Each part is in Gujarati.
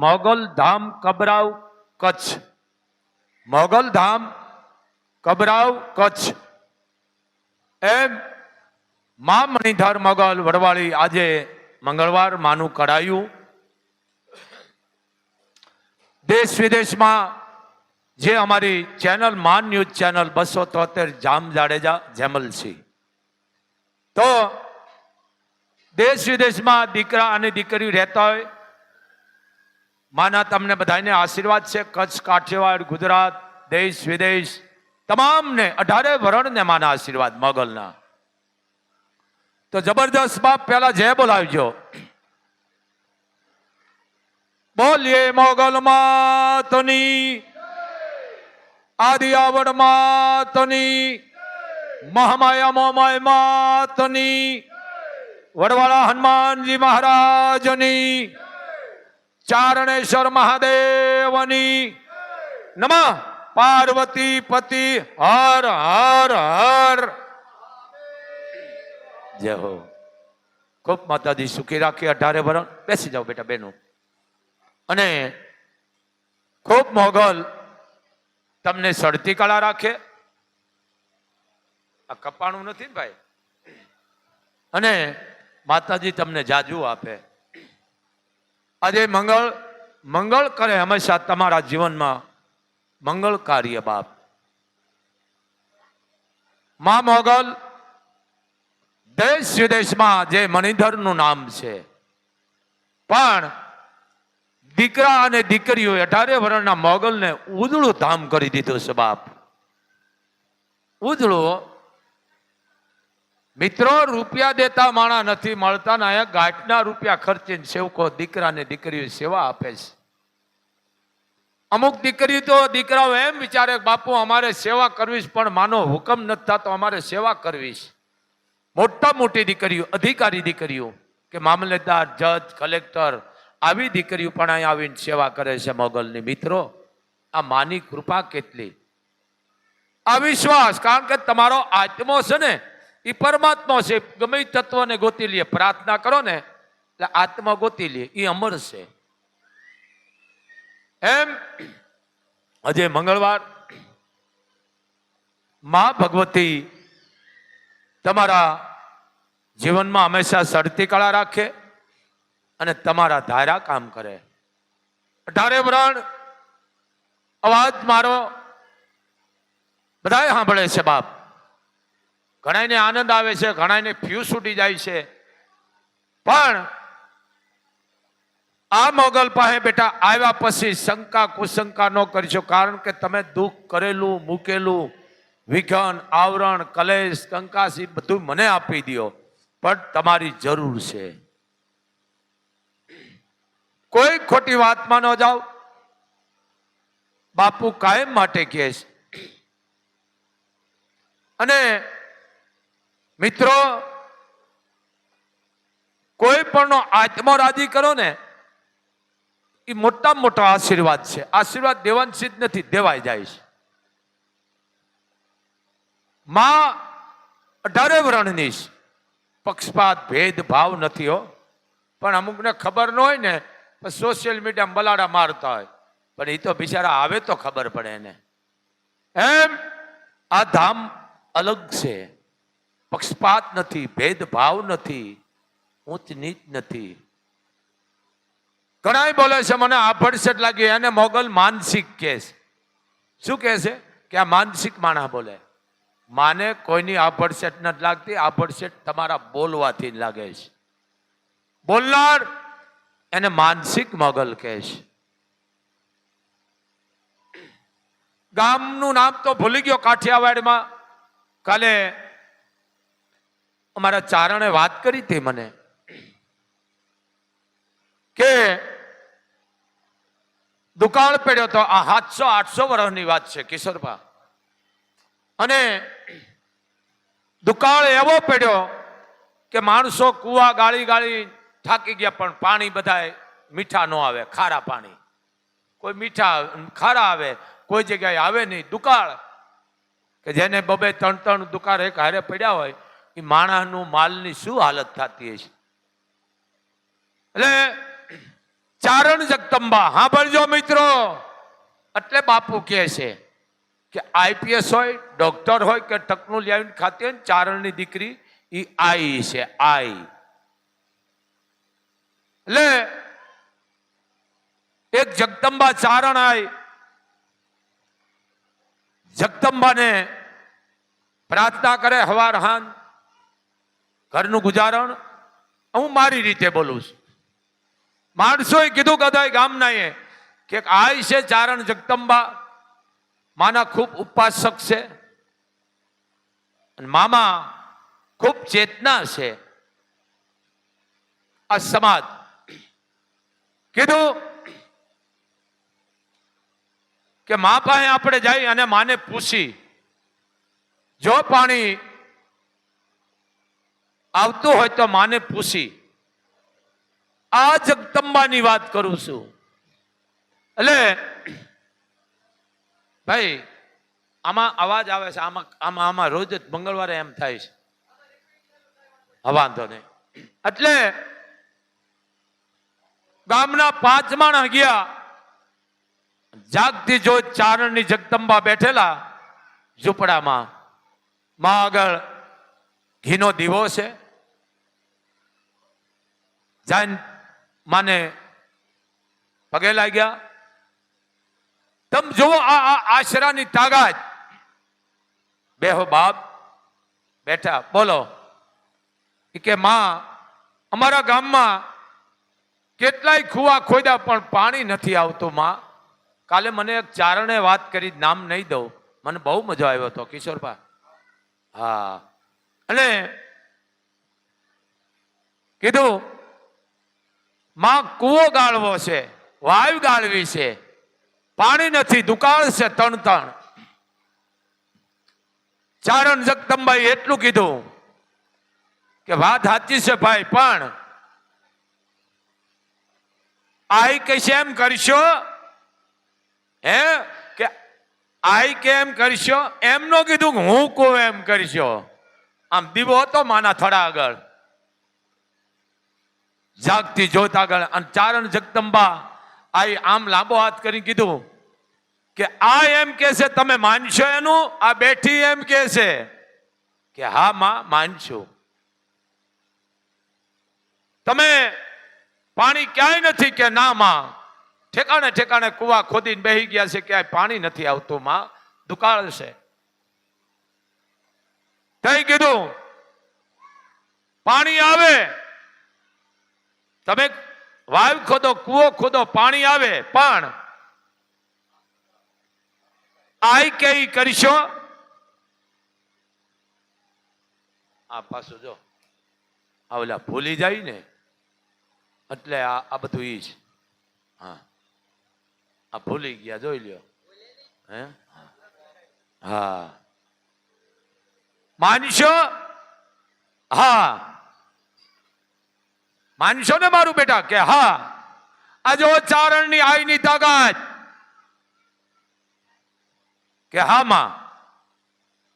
મોગલ ધામ કબરાવ કચ્છ. મોગલ ધામ કબરાવ કચ્છ. એમ મા મણિધર મોગલ વડવાળી આજે મંગળવાર માનું કરાયું. દેશ વિદેશમાં જે અમારી ચેનલ માન ન્યૂઝ ચેનલ 273 જામ જાડેજા જેમલસિંહ, તો દેશ વિદેશમાં દીકરા અને દીકરી રહેતા હોય, માના તમને બધાને આશીર્વાદ છે. કચ્છ, કાઠિયાવાડ, ગુજરાત, દેશ વિદેશ તમામને 18 વરણને માના આશીર્વાદ મોગલના. તો જબરદસ્ત બાપ પહેલા જય બોલાવજો. બોલીએ મોગલ માતની, આદિયાવડ માતની, મહામાયા મોમાય માતની, વડવાળા હનુમાનજી મહારાજની, ચારણેશ્વર મહાદેવની, નમઃ પાર્વતી પતિ હર હર હર. જય હો. ખૂબ માતાજી સુખી રાખી. 18 વરણ. બેસી જાઓ બેટા બેનો. અને ખૂબ મોગલ તમને સડતી કળા રાખે. આ કપાણું નથી ને ભાઈ. અને માતાજી તમને જાજુ આપે. આજે મંગળ કરે હંમેશા તમારા જીવનમાં મંગળ કાર્ય બાપ. મા મોગલ દેશ વિદેશમાં જે મણિધરનું નામ છે, પણ દીકરા અને દીકરીઓ 18 વર્ષના મોગલને ઉજળું ધામ કરી દીધું છે બાપ. ઉજળું. મિત્રો, રૂપિયા દેતા માણા નથી મળતા ને અહીંયા ગાંઠના રૂપિયા ખર્ચીને સેવકો દીકરા ને દીકરીઓ સેવા આપે છે. અમુક દીકરી તો દીકરાઓ એમ વિચારે બાપુ અમારે સેવા કરવી છે, પણ માનો હુકમ નથી થતો અમારે સેવા કરવી છે. મોટા મોટી દીકરીઓ, અધિકારી દીકરીઓ કે મામલતદાર, જજ, કલેક્ટર, આવી દીકરીઓ પણ અહીંયા આવીને સેવા કરે છે મોગલની. મિત્રો, આ માની કૃપા કેટલી. આ વિશ્વાસ, કારણ કે તમારો આત્મો છે ને એ પરમાત્મા છે. ગમે તત્વને ગોતી લે, પ્રાર્થના કરો ને એટલે આત્મા ગોતી લે, એ અમર છે. એમ આજે મંગળવાર મા ભગવતી તમારા જીવનમાં હંમેશા સડતી કળા રાખે અને તમારા ધારા કામ કરે. 18 વરણ અવાજ મારો બધાએ સાંભળે છે બાપ. ઘણાને આનંદ આવે છે, ઘણાને ફ્યુઝ ઉડી જાય છે, પણ આ મોગલ પાસે બેટા આવ્યા પછી શંકા કુશંકા ન કરશો, કારણ કે તમે દુઃખ કરેલું, મૂકેલું વિઘન, આવરણ, કલેશ, કંકાસી બધું મને આપી દો, પણ તમારી જરૂર છે. કોઈ ખોટી વાતમાં ન જાઓ. બાપુ કાયમ માટે કહે છે. અને મિત્રો, કોઈ પણ આત્મા રાજી કરો ને એ મોટા મોટા આશીર્વાદ છે. આશીર્વાદ દેવાંશી જ નથી, દેવાઈ જાય છે. માં 18 વરણની પક્ષપાત ભેદભાવ નથી હો. પણ અમુકને ખબર ન હોય ને, સોશિયલ મીડિયામાં બલાડા મારતા હોય, પણ એ તો બિચારા આવે તો ખબર પડે એને. એમ આ ધામ અલગ છે. પક્ષપાત નથી, ભેદભાવ નથી, ઊંચ નીચ નથી. ઘણા બોલે છે મને આભડસેટ લાગી, એને મોગલ માનસિક કહે છે. શું કહે છે કે આ માનસિક માણસ બોલે. માને કોઈની આભડસેટ નથી લાગતી. આભડસેટ તમારા બોલવાથી લાગે છે. બોલનાર એને માનસિક મોગલ કહે છે. ગામનું નામ તો ભૂલી ગયો કાઠિયાવાડમાં. કાલે અમારા ચારણે વાત કરી હતી મને કે દુકાળ પડ્યો તો. આ 700-800 વર્ષની વાત છે કિશોરભા. અને દુકાળ એવો પડ્યો કે માણસો કુવા ગાળી ગાળી થાકી ગયા, પણ પાણી બધા મીઠા ન આવે, ખારા પાણી. કોઈ મીઠા ખારા આવે, કોઈ જગ્યાએ આવે નહીં. દુકાળ કે જેને 2-3 દુકાળ એક હારે પડ્યા હોય, એ માણસનું માલની શું હાલત થતી હશે. એટલે ચારણ જગદંબા. હા ભણજો મિત્રો. એટલે બાપુ કહે છે કે આઈપીએસ હોય, ડોક્ટર હોય કે ટકનું લાવીને ખાતી હોય ને ચારણની દીકરી એ આઈ છે. આઈ એટલે એક જગદંબા ચારણ આઈ. જગદંબાને પ્રાર્થના કરે હવાર હાન, ઘરનું ગુજારણ. હું મારી રીતે બોલું છું. માણસોએ કીધું કદાય ગામના એ કે આઈ છે ચારણ જગદંબા, માના ખૂબ ઉપાસક છે અને મામા ખૂબ ચેતના છે. આ સમાજ કીધું કે મા પાસે આપણે જઈ અને માને પૂછી, જો પાણી આવતું હોય તો માને પૂછી. આ જગદંબાની વાત કરું છું. એટલે ભાઈ આમાં અવાજ આવે છે, આમાં રોજ જ મંગળવારે એમ થાય છે. વાંધો નહીં. એટલે ગામના 5 માણસ ગયા. જાગતી જો ચારણની જગદંબા બેઠેલા ઝૂંપડામાં. માં આગળ ઘીનો દીવો છે. જૈન માને પગે લાગ્યા. તમે જુઓ આ આશરાની તાકાત. બેહો બાપ. બેઠા. બોલો કે માં, અમારા ગામમાં કેટલાય કુવા ખોદ્યા પણ પાણી નથી આવતું માં. કાલે મને એક ચારણે વાત કરી, નામ નહીં દઉં, મને બહુ મજા આવ્યો હતો કિશોરભાઈ. હા. અને કીધું માં કૂવો ગાળવો છે, વાયુ ગાળવી છે, પાણી નથી, દુકાળ છે ત્રણ. ચારણ જગદંબાઈ એટલું કીધું કે વાત સાચી છે ભાઈ, પણ આઈ કહેશે એમ કરશો હે કે આઈ કેમ કરશો એમ નો કીધું કે હું કહું એમ કરશો. આમ દીવો હતો માના થોડા આગળ, જાગતી જોત આગળ. અને ચારણ જગદંબા આઈ આમ લાંબો હાથ કરી કીધું કે આ એમ કે છે તમે માનશો એનું? આ બેઠી એમ કે છે કે હા માં માનશું. તમે પાણી ક્યાંય નથી કે ના માં? ઠેકાણે ઠેકાણે કુવા ખોદીને બેહી ગયા છે, ક્યાંય પાણી નથી આવતું માં, દુકાળ છે. કઈ કીધું પાણી આવે, તમે વાયુ ખોદો, કુવો ખોદો, પાણી આવે, પણ આઈ કઈ કરશો? આ પાછું જો આ ઓલા ભૂલી જાય ને એટલે આ બધું ઈ જ. હા, આ ભૂલી ગયા, જોઈ લ્યો. હે હા, માનશો? હા માનશો ને મારું બેટા કે હા? આ જો ચારણની આઈની તાકાત કે હા માં.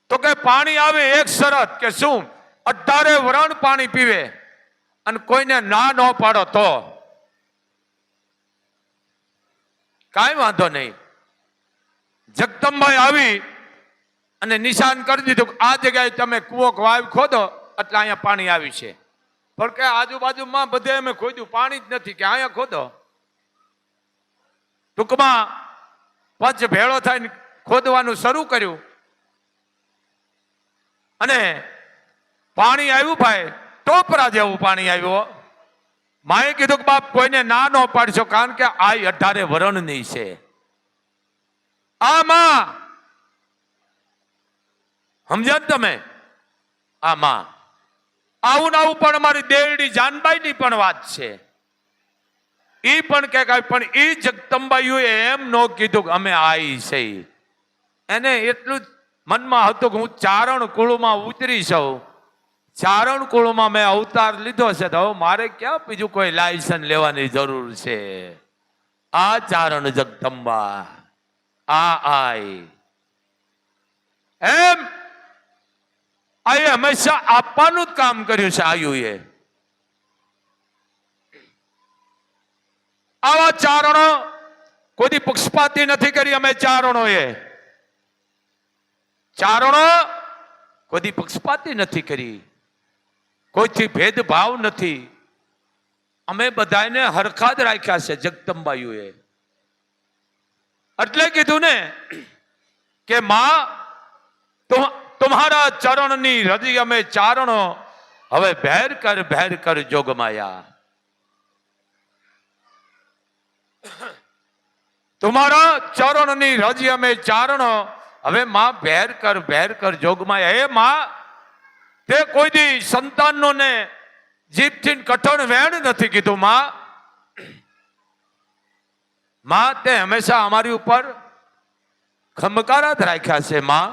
તો કે પાણી આવે એક શરત કે શું? 18 વરણ પાણી પીવે અને કોઈને ના ન પાડો તો કાંઈ વાંધો નહીં. જગદંબાઈ આવી અને નિશાન કરી દીધું કે આ જગ્યાએ તમે કૂવો વાવ ખોદો એટલે અહીંયા પાણી આવી છે. પણ કે આજુબાજુમાં બધે અમે ખોદ્યું, પાણી જ નથી, કે અહીંયા ખોદો. ટૂંકમાં પંચ ભેળો થઈને ખોદવાનું શરૂ કર્યું અને પાણી આવ્યું ભાઈ, ટોપરા જેવું પાણી આવ્યું. માએ કીધું કે બાપ કોઈને ના ન પાડશો, કારણ કે આ 18 વરણની છે. આમાં સમજ્યા તમે? આમાં આવું આવું પણ અમારી દેવડી જાનબાઈની પણ વાત છે. ઈ પણ કે પણ ઈ જગદંબાઈઓએ એમ ન કીધું કે અમે આઈ છે. એને એટલું જ મનમાં હતું કે હું ચારણ કુળમાં ઉતરી છું, ચારણ કુળમાં મેં અવતાર લીધો છે, તો મારે ક્યાં બીજું કોઈ લાયસન્સ લેવાની જરૂર છે? આ ચારણ જગદંબા આઈ એમ આ હંમેશા આપવાનું જ કામ કર્યું છે. આયુએ આવા ચારણો કોઈ પક્ષપાતી નથી કરી. અમે ચારણોએ ચારણો કોઈ પક્ષપાતી નથી કરી, કોઈથી ભેદભાવ નથી. અમે બધાને હરખા જ રાખ્યા છે જગદંબાયુએ. એટલે કીધું ને કે માં તુમ્હારા ચરણની હૃદય અમે ચારણો, હવે ભેર કર જોગમાયા. તુમ્હારા ચરણની હૃદય અમે ચારણો, હવે માં ભેર કર જોગમાયા. હે માં, તે કોઈ દી સંતાનનો ને જીભથી કઠણ વેણ નથી કીધું. માં તે હંમેશા અમારી ઉપર ખમકારા જ રાખ્યા છે. માં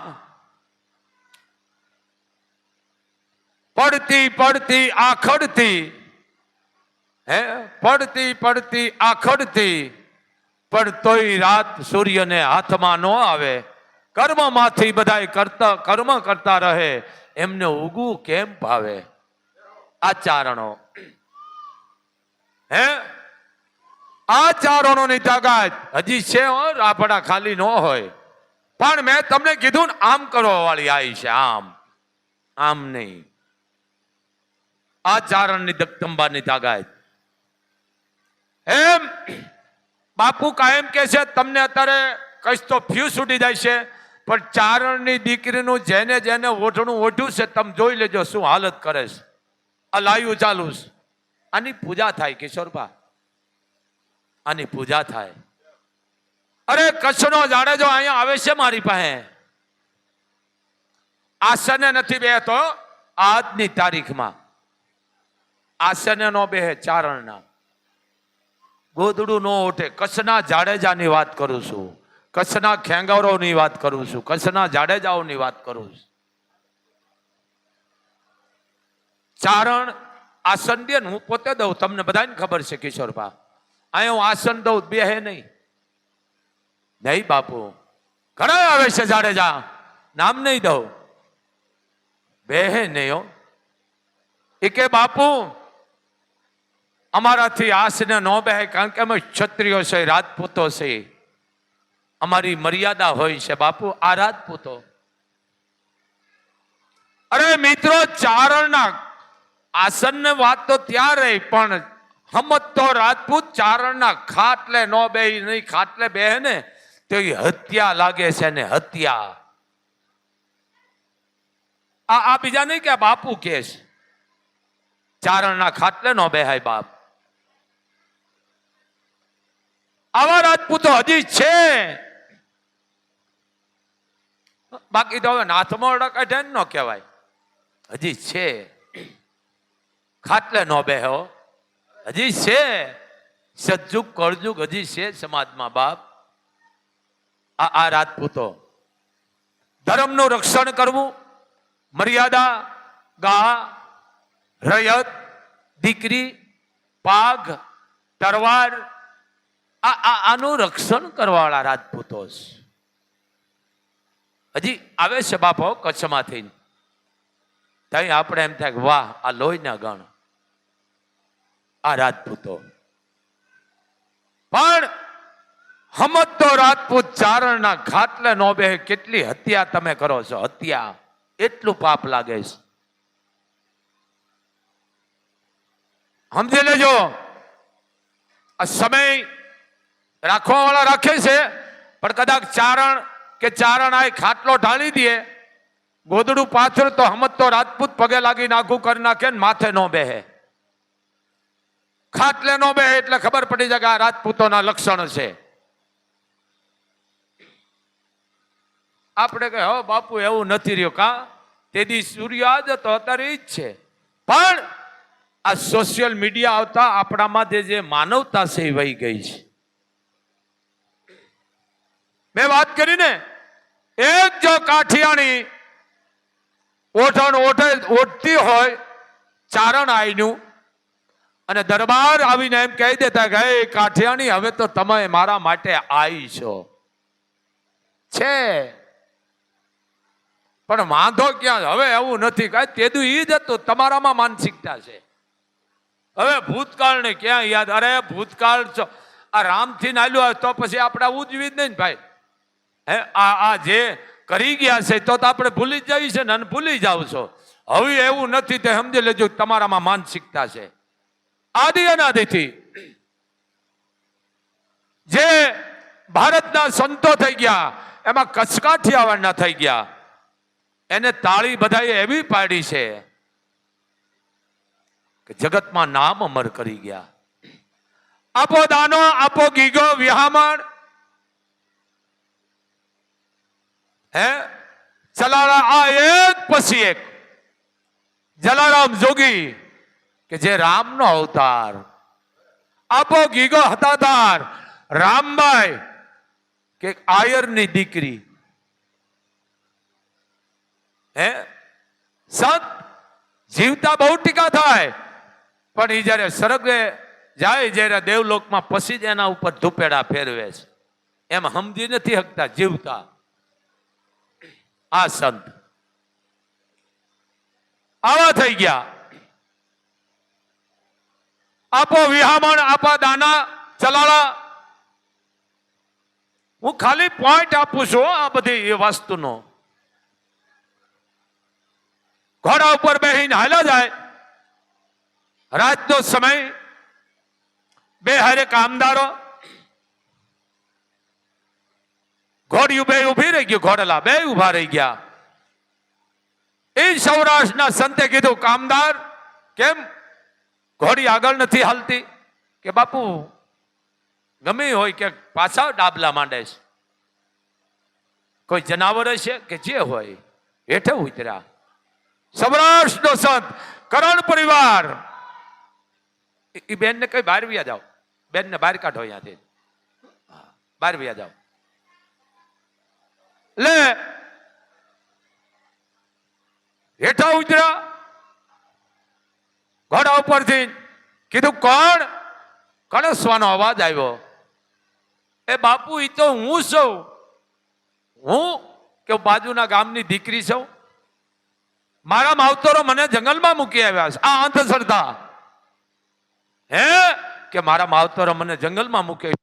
પડતી આખડતી, હે પડતી આખડતી, પણ તોય રાત સૂર્યને હાથમાં ન આવે. કર્મમાંથી બધા કર્મ કરતા રહે, એમને ઉગવું કેમ ભાવે. આ ચારણો, હે આ ચારણોની તાકાત હજી છે. રાફડા ખાલી ન હોય. પણ મેં તમને કીધું ને, આમ કરવા વાળી આવી છે. આમ નહીં. આ ચારણની જગદંબાની તાકાત. એમ બાપુ કાયમ કે છે, તમને અત્યારે કઈશ તો ફ્યુઝ ઉડી જાય છે, પણ ચારણની દીકરીનું જેને ઓઢણું ઓઢ્યું છે, તમે જોઈ લેજો શું હાલત કરે છે. આ લાયું ચાલુ છે. આની પૂજા થાય કિશોરભા, આની પૂજા થાય. અરે કચ્છનો જાડેજો અહીંયા આવે છે મારી પાસે. આસને નથી બેહતો આજની તારીખમાં. આસને નો બેહે ચારણના. ગોદડું નો ઉઠે. કચ્છના જાડેજાની વાત કરું છું, કચ્છના ખેંગારોની વાત કરું છું, કચ્છના જાડેજાઓની વાત કરું છું. ચારણ આસન દે ને, હું પોતે દઉં, તમને બધાને ખબર છે કિશોરભા. અહીંયા હું આસન દઉં, બેહે નહીં. નહીં બાપુ, ઘણા આવે છે જાડેજા, નામ નહીં દઉં, બેહે નહીં. હો એ કે બાપુ અમારાથી આસને ન બેહે, કારણ કે અમે ક્ષત્રિયો છે, રાજપૂતો છે, અમારી મર્યાદા હોય છે. બાપુ આ રાજપૂતો, અરે મિત્રો, ચારણના આસન ને વાત તો ત્યાં રહી, પણ હમત તો રાજપૂત ચારણના ખાટલે નો બે નહીં. ખાટલે બેહે ને તો હત્યા લાગે છે ને, હત્યા. આ બીજા નહીં કે બાપુ કે છે ચારણના ખાટલે નો બેહાય બાપ. આવા રાજપૂતો હજી છે. બાકી તો હવે નાથમાં કાઢે ન કહેવાય. હજી છે, ખાટલે નો બેહો, હજી છે. સજ્જુગ કળજુગ હજી છે સમાજમાં બાપ. આ રાજપૂતો ધર્મનું રક્ષણ કરવું, મર્યાદા, ગા, રયત, દીકરી, પાગ, તરવાર, આનું રક્ષણ કરવાવાળા રાજપૂતો હજી આવે છે બાપો કચ્છમાંથી. ત્યાં આપણે એમ થાય કે વાહ, આ લોહીના ગણ, આ રાજપૂતો. પણ હમત તો રાજપૂત ચારણના ખાટલે નો બે. કેટલી હત્યા તમે કરો છો, હત્યા. એટલું પાપ લાગે છે. સમજી લેજો. આ સમય રાખવા વાળા રાખે છે, પણ કદાચ ચારણ આ ખાટલો ઢાળી દે, ગોદડું પાછળ, તો હમત તો રાજપૂત પગે લાગી નાખું કરી નાખે ને માથે નો બેહે. ખાટલે નો બેહે એટલે ખબર પડી જાય કે આ રાજપૂતોના લક્ષણ છે. આપણે કહે હો બાપુ એવું નથી રહ્યું. કા તેથી સૂર્ય આજ હતો, અત્યારે એ જ છે. પણ આ સોશિયલ મીડિયા આવતા આપણામાં જે માનવતા છે એ વહી ગઈ છે. મેં વાત કરી ને, એક જો કાઠિયાણી ઓઢતી હોય ચારણ આઈનું, અને દરબાર આવીને એમ કહી દેતા કે હે કાઠિયાણી, હવે તો તમે મારા માટે આવી છો. છે પણ વાંધો ક્યાં? હવે એવું નથી કઈ. તેદું ઈ જ હતું. તમારામાં માનસિકતા છે. હવે ભૂતકાળ ને ક્યાં યાદ? અરે ભૂતકાળ આ રામથી નાલ્યો હોય તો પછી આપણે ઉજવી જ નહીં ને ભાઈ. હે આ જે કરી ગયા છે તો આપણે ભૂલી જ જઈએ છે ને, અને ભૂલી જાવ છો. હવે એવું નથી તે સમજી લેજો તમારામાં માનસિકતા છે. આદિ અનાદિથી જે ભારતના સંતો થઈ ગયા એમાં કચકાઠિયાવાડના થઈ ગયા, એને તાળી બધાએ એવી પાડી છે કે જગતમાં નામ અમર કરી ગયા. આપો દાનો આપો ગીગો વિહામણ, હે ચલારા આ એક પછી એક. જલારામ જોગી કે જે રામનો અવતાર, આપો ગીગો હતાધાર રામબાઈ કે આયરની દીકરી. હે સંત જીવતા બહુ ટીકા થાય, પણ એ જયારે સ્વર્ગે જાય, જયારે દેવલોકમાં પછી જ એના ઉપર ધૂપેડા ફેરવે છે. એમ સમજી નથી શકતા જીવતા આ સંત આવા થઈ ગયા. આપો વિહામણ આપા દાના ચલાળા. હું ખાલી પોઈન્ટ આપું છું આ બધી એ વસ્તુનો. ઘોડા ઉપર બેહીને હાલ્યા જાય, રાતનો સમય, બે હારે કામદારો, ઘોડિયું બે ઉભી રહી ગયું, ઘોડલા બે ઉભા રહી ગયા. એ સૌરાષ્ટ્રના સંતે કીધું, કામદાર કેમ ઘોડી આગળ નથી હાલતી? કે બાપુ ગમે હોય કે પાછા ડાબલા માંડે છે, કોઈ જનાવર છે કે જે હોય હેઠે ઉતર્યા. સૌરાષ્ટ્રનો સંત કરણ પરિવાર, એ બેન ને કઈ બહાર વ્યા જાઓ, બેન ને બહાર કાઢો, અહીંયાથી બહાર વ્યા જાઓ. લે હેઠા ઉતર્યા ઘોડા ઉપરથી. કીધું કોણ? કણસવાનો અવાજ આવ્યો. એ બાપુ એ તો હું છું. હું કે બાજુના ગામની દીકરી છું. મારા માવતરો મને જંગલમાં મૂકી આવ્યા છે. આ અંધશ્રદ્ધા. હે કે મારા માવતરો મને જંગલમાં મૂકે.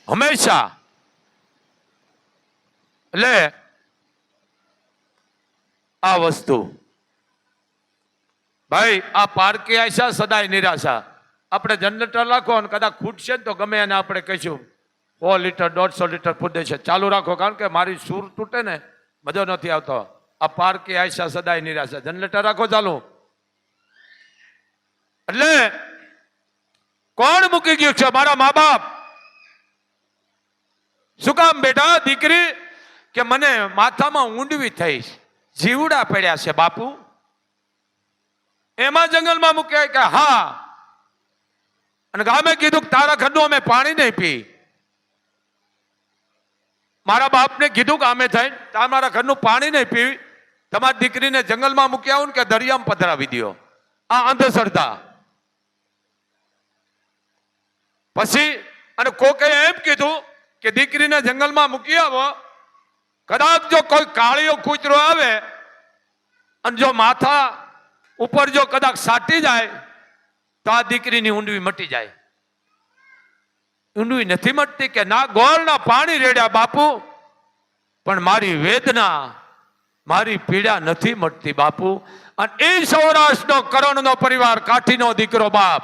હંમેશા એટલે આ વસ્તુ ભાઈ, આ પારકી આશા સદાય નિરાશા. આપણે જનરેટર રાખો અને કદાચ ખૂટશે ને તો ગમે એને આપણે કહીશું 100 લીટર 150 લીટર ફૂટે છે, ચાલુ રાખો, કારણ કે મારી સૂર તૂટે ને મજો નથી આવતો. આ પારકી આશા સદાય નિરાશા. જનરેટર રાખો ચાલુ. એટલે કોણ મૂકી ગયું છે? મારા મા બાપ. શું કામ બેટા? દીકરી કે મને માથામાં ઊંડવી થઈ, જીવડા પડ્યા છે બાપુ. એમાં જંગલમાં મૂક્યા કે હા. અને ગામે કીધું તારા ઘરનું અમે પાણી નહીં પી. મારા બાપને કીધું કે અમે થઈને તમારા ઘરનું પાણી નહીં પી, તમારી દીકરીને જંગલમાં મૂકી આવું કે દરિયામાં પધરાવી દો. આ અંધશ્રદ્ધા. પછી અને કોકે એમ કીધું કે દીકરીને જંગલમાં મૂકી આવો, કદાચ જો કોઈ કાળીઓ કૂતરો આવે અને જો માથા ઉપર જો કદાચ સાટી જાય તો આ દીકરીની ઊંડવી મટી જાય. ઊંડવી નથી મટતી કે ના, ગોળના પાણી રેડ્યા બાપુ, પણ મારી વેદના, મારી પીડા નથી મટતી બાપુ. અને એ સૌરાષ્ટ્રનો કરણનો પરિવાર, કાઠીનો દીકરો બાપ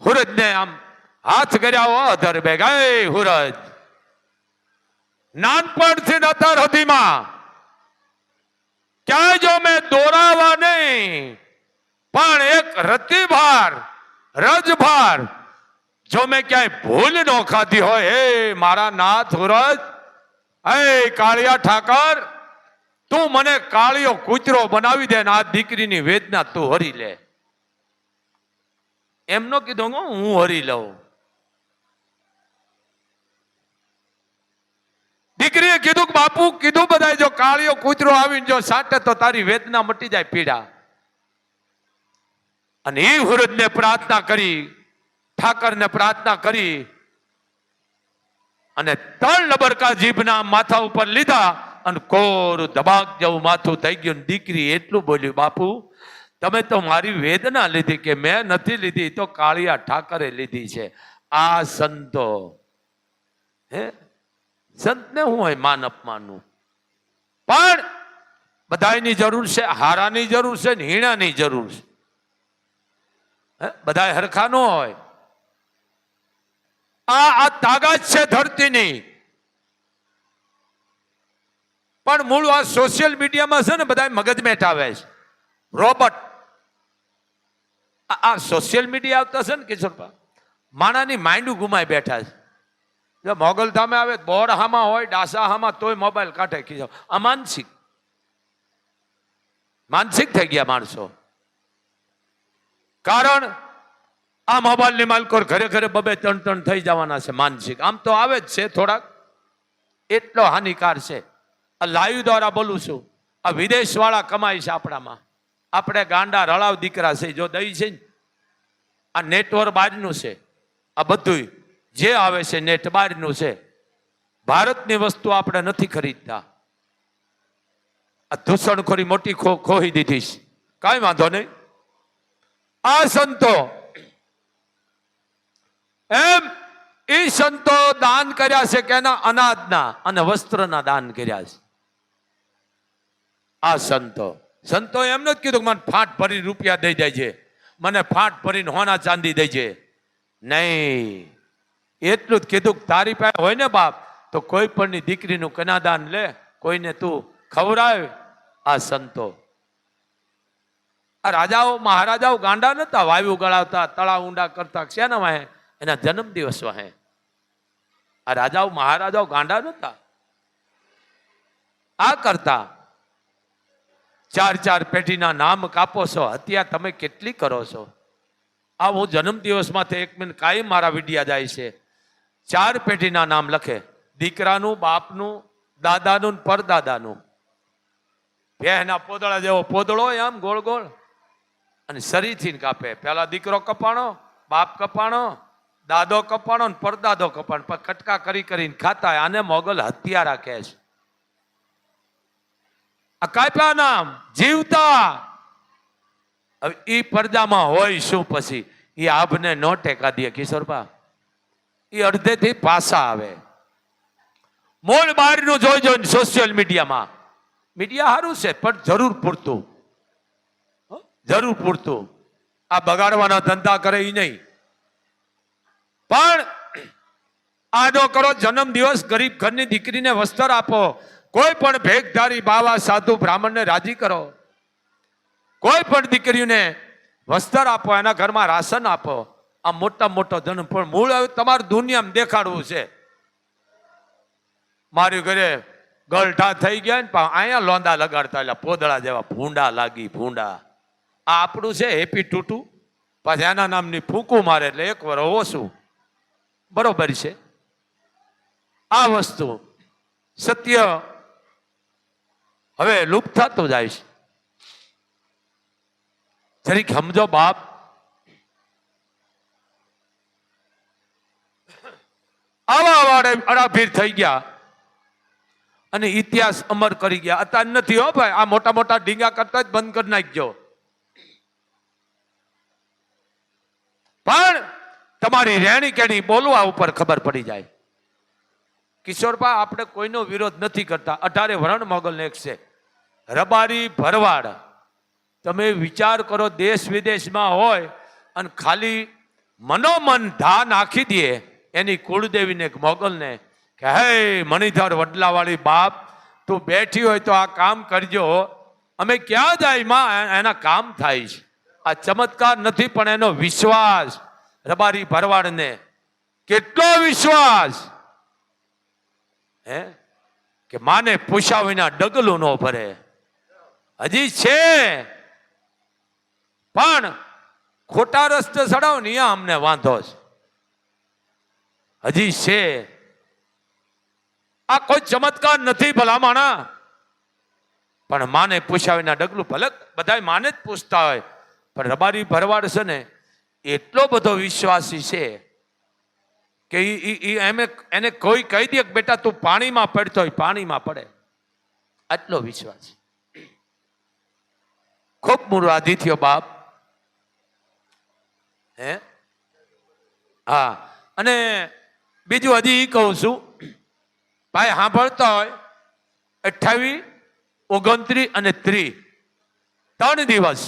હુરજને આમ હાથ કર્યા અધર બેગાય. હુરજ નાનપણથી અત્યાર સુધીમાં ક્યાંય જો મેં દોરાવા નહીં, પણ એક રતિભાર રજભાર જો મેં ક્યાંય ભૂલ ન ખાધી હોય, હે મારા નાથ હુરજ, હે કાળિયા ઠાકર, તું મને કાળિયો કૂતરો બનાવી દે ને આ દીકરીની વેદના તું હરી લે. એમનો કીધું હું હરી લઉં. દીકરીએ કીધું કે બાપુ કીધું બધા, જો કાળિયો કૂતરો આવીને જો સાટે તો તારી વેદના મટી જાય, પીડા. અને એ હુરજને પ્રાર્થના કરી, ઠાકરને પ્રાર્થના કરી અને 3 લબરકા જીભના માથા ઉપર લીધા અને કોરું દબાક જેવું માથું થઈ ગયું. દીકરી એટલું બોલ્યું, બાપુ તમે તો મારી વેદના લીધી કે મેં નથી લીધી, તો કાળિયા ઠાકરે લીધી છે. આ સંતો હે સંતને હું હોય માન અપમાનનું, પણ બધાની જરૂર છે, હારાની જરૂર છે ને હીણાની જરૂર છે. બધા હરખા ન હોય. આ તાકાત છે ધરતીની. પણ મૂળ આ સોશિયલ મીડિયામાં છે ને બધા મગજ મેટાવે છે. રોબોટ આ સોશિયલ મીડિયા આવતા છે ને કિશોરપા, માણાની માઇન્ડ ગુમાઈ બેઠા છે. જો મોગલ ધામે આવે, બોર હામાં હોય, ડાસા હામાં, તોય મોબાઈલ કાઢે ખીજો. આ માનસિક થઈ ગયા માણસો. કારણ આ મોબાઈલની માલકો ઘરે ઘરે 2-3 થઈ જવાના છે માનસિક. આમ તો આવે જ છે થોડાક, એટલો હાનિકાર છે. આ લાઈવ દ્વારા બોલું છું, આ વિદેશ વાળા કમાય છે આપણામાં. આપણે ગાંડા રળાવ દીકરા છે. જો દઈ છે ને આ નેટવર્ક બહારનું છે. આ બધું જે આવે છે નેટ બહારનું છે. ભારતની વસ્તુ આપણે નથી ખરીદતા. આ ધૂસણખોરી મોટી ખોઈ દીધી છે. કાંઈ વાંધો નહીં. આ સંતો એમ એ સંતો દાન કર્યા છે કે એના અનાજના અને વસ્ત્રના દાન કર્યા છે. આ સંતો એમ નથી કીધું મને ફાટ ભરી રૂપિયા દઈ જાય છે, મને ફાટ ભરીને હોના ચાંદી દઈ છે. નહીં, એટલું જ કીધું તારી પાસે હોય ને બાપ તો કોઈ પણની દીકરીનું કન્યાદાન લે, કોઈને તું ખવડાવ. આ સંતો, આ રાજાઓ મહારાજાઓ ગાંડા નતા, વાયુ ગળાવતા, તળાવ ઊંડા કરતા. શેના વાહે? એના જન્મદિવસ વાહે. આ રાજાઓ મહારાજાઓ ગાંડા નતા, આ કરતા. 4 પેઢીના નામ કાપો છો, હત્યા તમે કેટલી કરો છો? આ હું જન્મદિવસમાંથી 1 મિનિટ કાયમ મારા વિડિયા જાય છે. 4 પેઢીના નામ લખે, દીકરાનું, બાપનું, દાદાનું, પરદાદાનું. ભેહના પોદળા જેવો પોદળો આમ ગોળ ગોળ અને શરીરથી કાપે. પેલા દીકરો કપાણો, બાપ કપાણો, દાદો કપાણો ને પરદાદો કપાણો, પણ કટકા કરીને ખાતા. આને મોગલ હત્યારા કહે છે. આ કાપ્યા નામ જીવતા. હવે ઈ પડદામાં હોય શું પછી? એ આભને નો ટેકા દે કિશોરબા. એ અડધેથી પાછા આવે. મોલ બહારનું જોઈ સોશિયલ મીડિયામાં. મીડિયા સારું છે પણ જરૂર પૂરતું. આ બગાડવાના ધંધા કરે એ નહીં. પણ આનો કરો જન્મદિવસ, ગરીબ ઘરની દીકરીને વસ્ત્ર આપો. કોઈ પણ ભેખધારી બાવા સાધુ બ્રાહ્મણને રાજી કરો. કોઈ પણ દીકરીઓને વસ્ત્ર આપો, એના ઘરમાં રાશન આપો. આ મોટો જન્મ. પણ મૂળ હવે તમારે દુનિયામાં દેખાડવું છે. મારી ઘરે ગલઠા થઈ ગયા ને અહીંયા લોંદા લગાડતા, એટલે પોદળા જેવા ભૂંડા લાગી. ભૂંડા આ આપણું છે હેપી ટૂટુ. પાછા એના નામની ફૂંકું મારે એટલે 1 વર ઓછું. બરોબર છે. આ વસ્તુ સત્ય હવે લુપ્ત થતું જાય છે. જરીક સમજો બાપ. આવા અડાભીર થઈ ગયા અને ઇતિહાસ અમર કરી ગયા. અત્યારે નથી હો ભાઈ. આ મોટા ઢીંગા કરતા જ બંધ કરી નાખજો. પણ તમારી રહેણી કેણી બોલવા ઉપર ખબર પડી જાય. કિશોરભા, આપણે કોઈનો વિરોધ નથી કરતા. 18 વરણ મોગલને એક છે. રબારી ભરવાડ, તમે વિચાર કરો, દેશ વિદેશમાં હોય અને ખાલી મનોમન ધા નાખી દે એની કુળદેવીને મોગલને કે હે મણિધર વડલાવાળી બાપ, તું બેઠી હોય તો આ કામ કરજો. અમે ક્યાં જાય માં? એના કામ થાય છે. આ ચમત્કાર નથી પણ એનો વિશ્વાસ. રબારી ભરવાડને કેટલો વિશ્વાસ હે કે માને પૂછ્યા વિના ડગલું ન ભરે. હજી છે પણ ખોટા રસ્તે ચડાવ ને અહીંયા અમને વાંધો છે. હજી છે. આ કોઈ ચમત્કાર નથી ભલામણા, પણ માને પૂછ્યા વિના ડગલું. ભલે બધા માને જ પૂછતા હોય, પણ રબારી ભરવાડ છે ને એટલો બધો વિશ્વાસી છે કે એને કોઈ કહી દે કે બેટા તું પાણીમાં પડતો હોય પાણીમાં પડે, આટલો વિશ્વાસ. ખૂબ મુરાદી થયો બાપ. હે હા, અને બીજું હજી કહું છું ભાઈ, સાંભળતા હોય 28, 29 અને 30 3 દિવસ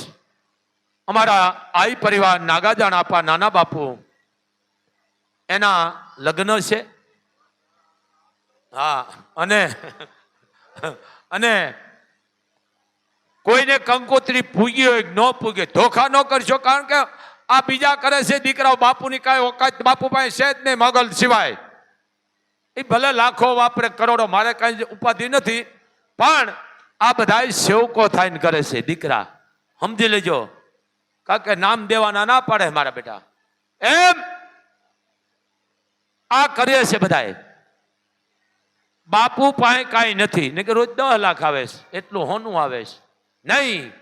અમારા આઈ પરિવાર નાગાજાણ આપા નાના બાપુ એના લગ્ન છે. હા, અને કોઈને કંકોત્રી પૂગી હોય ન પૂગે ધોખા ન કરશો, કારણ કે આ બીજા કરે છે દીકરાઓ, બાપુની કાંઈ ઓકાત બાપુ પાસે છે જ નહીં મગલ સિવાય. એ ભલે લાખો વાપરે કરોડો, મારે કઈ ઉપાધિ નથી, પણ આ બધા સેવકો થઈને કરે છે દીકરા, સમજી લેજો. કારણ કે નામ દેવાના ના પાડે મારા બેટા, એમ આ કરીએ છે બધા. બાપુ પાસે કાંઈ નથી ને કે રોજ 10 લાખ આવે છે, એટલું હોનું આવે છે નહીં.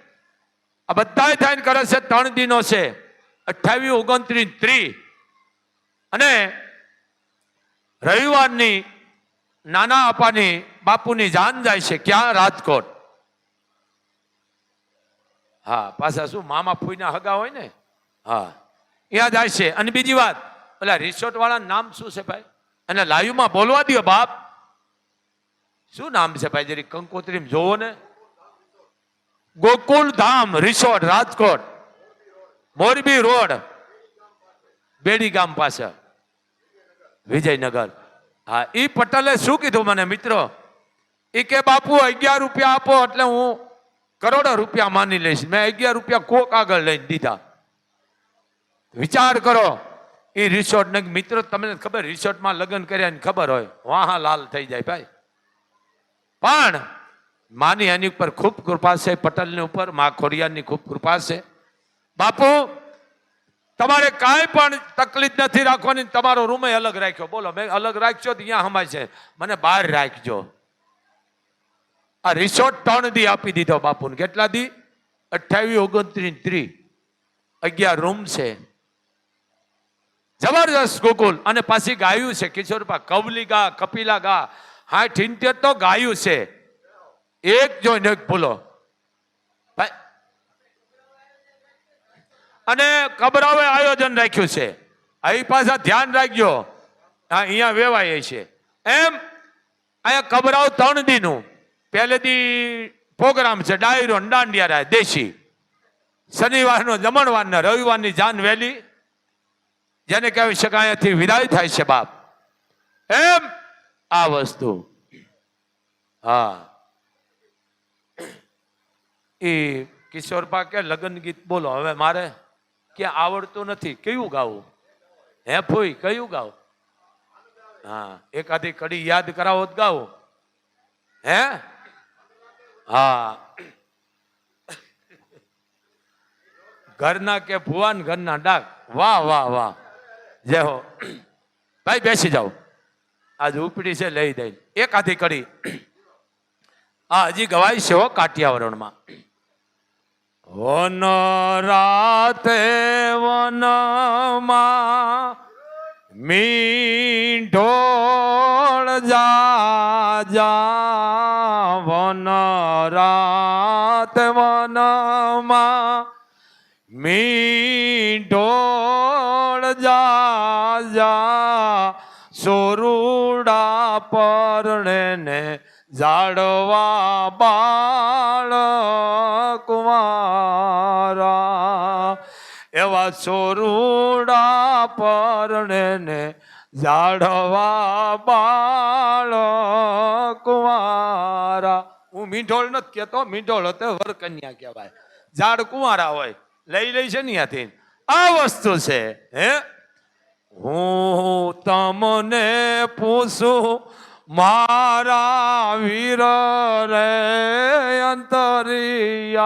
આ બધા થઈને કરે છે. 3 દિનો છે, 28, 29, 30 અને રવિવારની નાના અપાની બાપુની જાન જાય છે. ક્યાં? રાજકોટ. હા, પાછા શું મામા ફૂઈના હગા હોય ને, હા, ત્યાં જાય છે. અને બીજી વાત, પેલા રિસોર્ટ વાળા નામ શું છે ભાઈ? અને લાઈવમાં બોલવા દો બાપ, શું નામ છે ભાઈ? જરી કંકોત્રી જોવો ને. ગોકુલ ધામ રિસોર્ટ, રાજકોટ, મોરબી રોડ, બેડી ગામ પાસે, વિજયનગર. હા, એ પટેલે શું કીધું મને મિત્રો, એ કે બાપુ 11 રૂપિયા આપો એટલે હું કરોડો રૂપિયા માની લઈશ. મેં 11 રૂપિયા કોક આગળ લઈને દીધા. વિચાર કરો. એ રિસોર્ટ ને મિત્રો, તમને ખબર રિસોર્ટમાં લગ્ન કર્યા ખબર હોય, વાહ લાલ થઈ જાય ભાઈ. પણ માની એની ઉપર ખૂબ કૃપા છે, પટેલની ઉપર મા ખોડિયારની ખૂબ કૃપા છે. બાપુ તમારે કાંઈ પણ તકલીફ નથી રાખવાની. તમારો રૂમ અલગ રાખ્યો, બોલો મેં અલગ રાખ્યો તો અહીંયા હમાય છે, મને બહાર રાખજો. આ રિસોર્ટ 3 દી આપી દીધો બાપુને. કેટલા દી? 28, 29, 30, 11 રૂમ છે. જબરદસ્ત ગોકુલ. અને પાછી ગાયું છે કિશોરપા, કવલી ગા, કપિલા ગા, 60, 78 તો ગાયું છે. એક જોઈને એક ભૂલો. અને કબરાવે આયોજન રાખ્યું છે. અહીં પાછા ધ્યાન રાખજો, અહીંયા વેવાય છે એમ. અહીંયા કબરાવ 3 દીનું. પહેલે દી પ્રોગ્રામ છે, ડાયરો દાંડિયા રાય દેશી. શનિવારનો જમણવારને, રવિવારની જાન વહેલી, જેને કહેવાય શકાય અહીંયાથી વિદાય થાય છે બાપ. એમ આ વસ્તુ. હા, એ કિશોરપા કે લગ્ન ગીત બોલો. હવે મારે ક્યાં આવડતું નથી, કયું ગાવું? હે ફોઈ, કયું ગાવું? હા, એકાદી કડી યાદ કરાવો તો ગાવું. હે હા, ઘરના કે ભુવાન ઘરના ડાક. વાહ વાહ વાહ, જય હો ભાઈ. બેસી જાઓ, આજ ઉપડી છે લઈ દઈ એકાદી કડી. હા, હજી ગવાય છે હો કાઠિયાવાડમાં. વન રાતે વનમાં મીંઢોળ જા જા, વન રાત વનમાં મીંઢોળ જા જા, સોરુડા પરણે ને ઝાડવા બાળ કુંવારા. એવા સોરુડા પરણે ને ઝાડવા બાળ કુંવારા. હું મીંઢોળ નથી કેતો, મીંઢોળ હતો વરકન્યા કહેવાય, ઝાડ કુંવારા હોય, લઈ લઈ છે ને ત્યાંથી. આ વસ્તુ છે. હે હું તમને પૂછું મારા વીર રે અંતરિયા,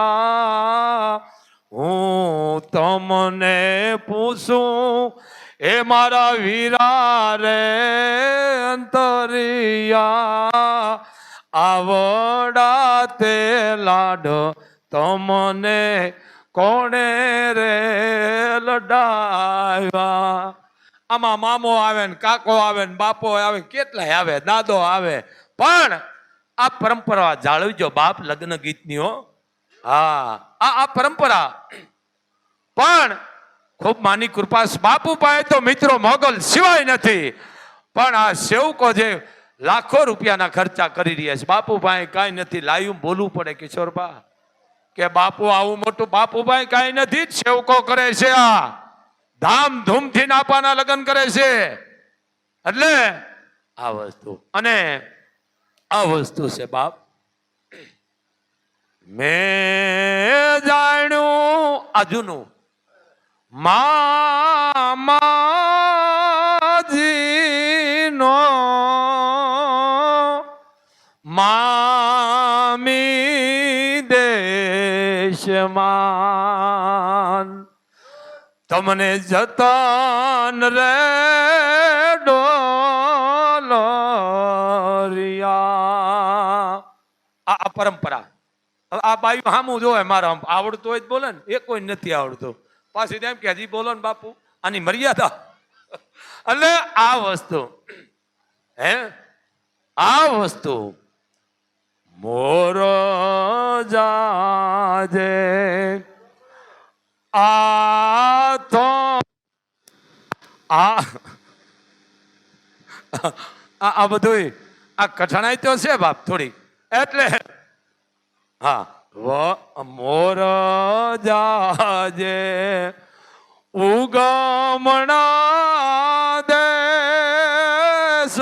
હું તમને પૂછું એ મારા વીરા રે અંતરિયા, આવડા તે લાડ તમને કોણે રે લડાવ્યા. આમાં મામો આવે ને કાકો આવે ને બાપો આવે, કેટલાય આવે, દાદો આવે, પણ આ પરંપરા જાળવજો બાપ લગ્ન ગીતની હો. હા, આ પરંપરા પણ ખૂબ માની કૃપા. બાપુ પાસે તો મિત્રો મોગલ સિવાય નથી, પણ આ સેવકો જે લાખો રૂપિયાના ખર્ચા કરી રહ્યા છે, બાપુ પાસે કાંઈ નથી. લાયું બોલવું પડે કિશોરબા કે બાપુ આવું મોટું, બાપુ પાસે કાંઈ નથી, સેવકો કરે છે. આ ધામધૂમથી નાપાના લગ્ન કરે છે. એટલે આ વસ્તુ, અને આ વસ્તુ છે બાપ. મેં જાણ્યું આજુનું મામાજીનો મામી દેશમાં તમને જતન રે ડોલરિયા. આ પરંપરા. આ બાયું હામું જોવે, મારા આવડતું હોય જ બોલે ને, એ કોઈ નથી આવડતું, પાછી એમ કે હજી બોલો ને બાપુ, આની મર્યાદા. એટલે આ વસ્તુ હે, આ વસ્તુ મોર જાજે આ તો આ બધું આ કઠણાઈ તો છે બાપ થોડી. એટલે હા, મોર જાજે ઉગમણા દેશ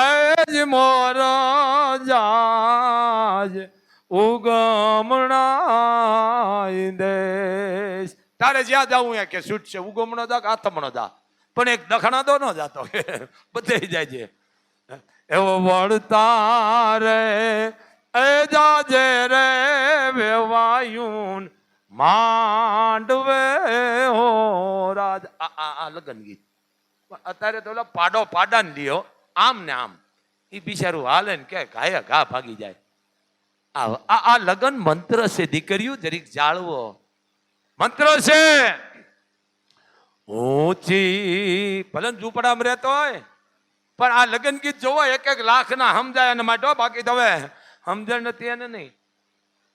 એજ મોર જાજ ઉગમણા દેશ. તારે જ્યાં જવું કે છૂટ છે, ઉગમણો દા આથમણો દા, પણ એક દખણા દો ન જાતો, બધે જાય છે. એવો વળતા રે એ જાજે રે વેવાયું માંડવે હો રાજ. આ લગન ગીત અત્યારે તો પાડો પાડા ને લ્યો, આમ ને આમ એ બિચારું હાલે ને કે ઘાયા ઘા ભાગી જાય. આ લગન મંત્ર છે દીકરીઓ, જરીક જાળવો મંત્ર છે. ઊંચી ભલે ઝૂંપડામાં રહેતો હોય, પણ આ લગન ગીત જોવો, 1-1 લાખ ના સમજાય અને માટે. બાકી તો હવે સમજણ નથી એને નહીં.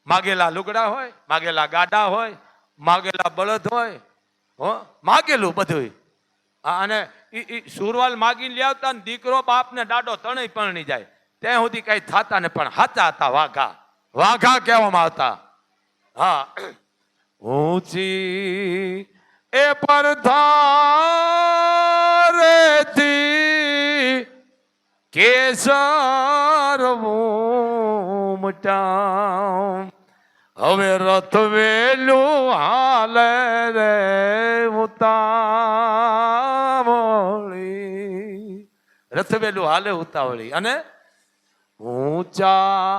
માગેલા લુગડા હોય, માગેલા ગાડા હોય, માગેલા બળદ હોય, હો માગેલું બધું. અને સુરવાલ માગીને લાવતા ને દીકરો બાપ ને દાડો ત્રણેય પરણી જાય, ત્યાં સુધી કઈ થતા ને, પણ હાચા હતા વાઘા. વાઘા કહેવામાં આવતા. હા, ઊંચી એ પરધારેથી કેસર ઉમટા, હવે રથ વેલું હાલે રે ઉતાવળી. રથ વેલું હાલે ઉતાવળી. અને ઊંચા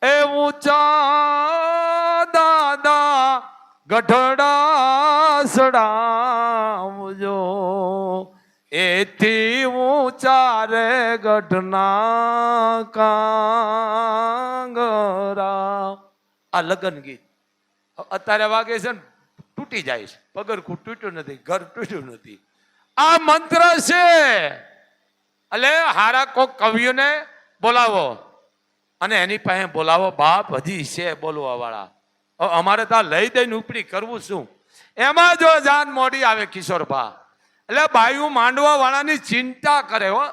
એ ઊંચા દાદા ગઢડા સડાવજો, એથી ઊંચા રે ગઢના કાંગરા. આ લગન ગીત અત્યારે વાગે છે ને, તૂટી જાય છે. પગરખું તૂટ્યું નથી, ઘર તૂટ્યું નથી. આ મંત્ર છે. એટલે હારા કોક કવિઓને બોલાવો અને એની પાસે બોલાવો બાપ, હજી છે બોલવા વાળા. અમારે તો લઈ દઈને ઉપડી કરવું શું? એમાં જો જાન મોડી આવે કિશોરભા, એટલે બાયું માંડવા વાળાની ચિંતા કરે હો.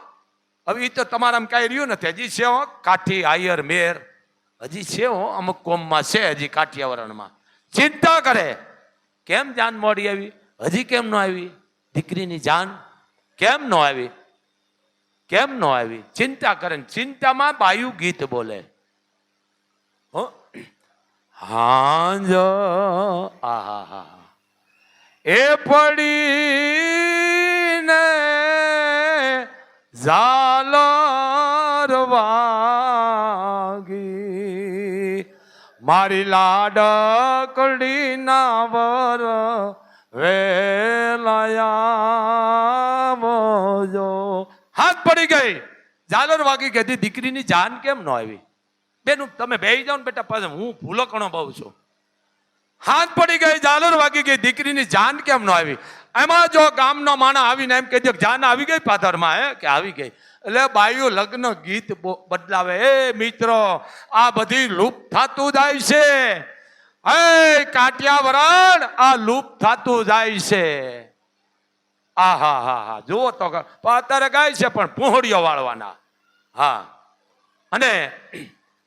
હવે એ તો તમારા કઈ રહ્યું નથી. હજી છે હો કાઠી આયર મેર, હજી છે હો અમુક કોમમાં છે, હજી કાઠિયાવાડમાં ચિંતા કરે. કેમ જાન મોડી આવી? હજી કેમ ન આવી? દીકરીની જાન કેમ ન આવી? કેમ ન આવી? ચિંતા કરે. ચિંતામાં બાયું ગીત બોલે. હો હાંજ આહા એ પડીને ઝાલર વાગી, મારી લાડકડી ના વર વેલાયા. હાથ પડી ગઈ, ઝાલર વાગી. કહેતી દીકરીની જાન કેમ ન આવી? બેન તમે બેહી જાઓ ને બેટા, પાછળ હું ભૂલકણો બહુ છું. હાથ પડી ગઈ, ઝાલર વાગી ગઈ, દીકરીની જાન કેમ ન આવી? એમાં જો ગામનો માણા આવીને એમ કહી દે જાન આવી ગઈ પાથરમાં, હે કે આવી ગઈ, એટલે બાઈઓ લગ્ન ગીત બદલાવે. એ મિત્રો, આ બધી લુપ્ત થતું જાય છે. હે કાઠિયાવાડ, આ લુપ્ત થતું જાય છે. આ હા હા હા, જુઓ તો અત્યારે ગાય છે પણ પૂંહડીઓ વાળવાના. હા, અને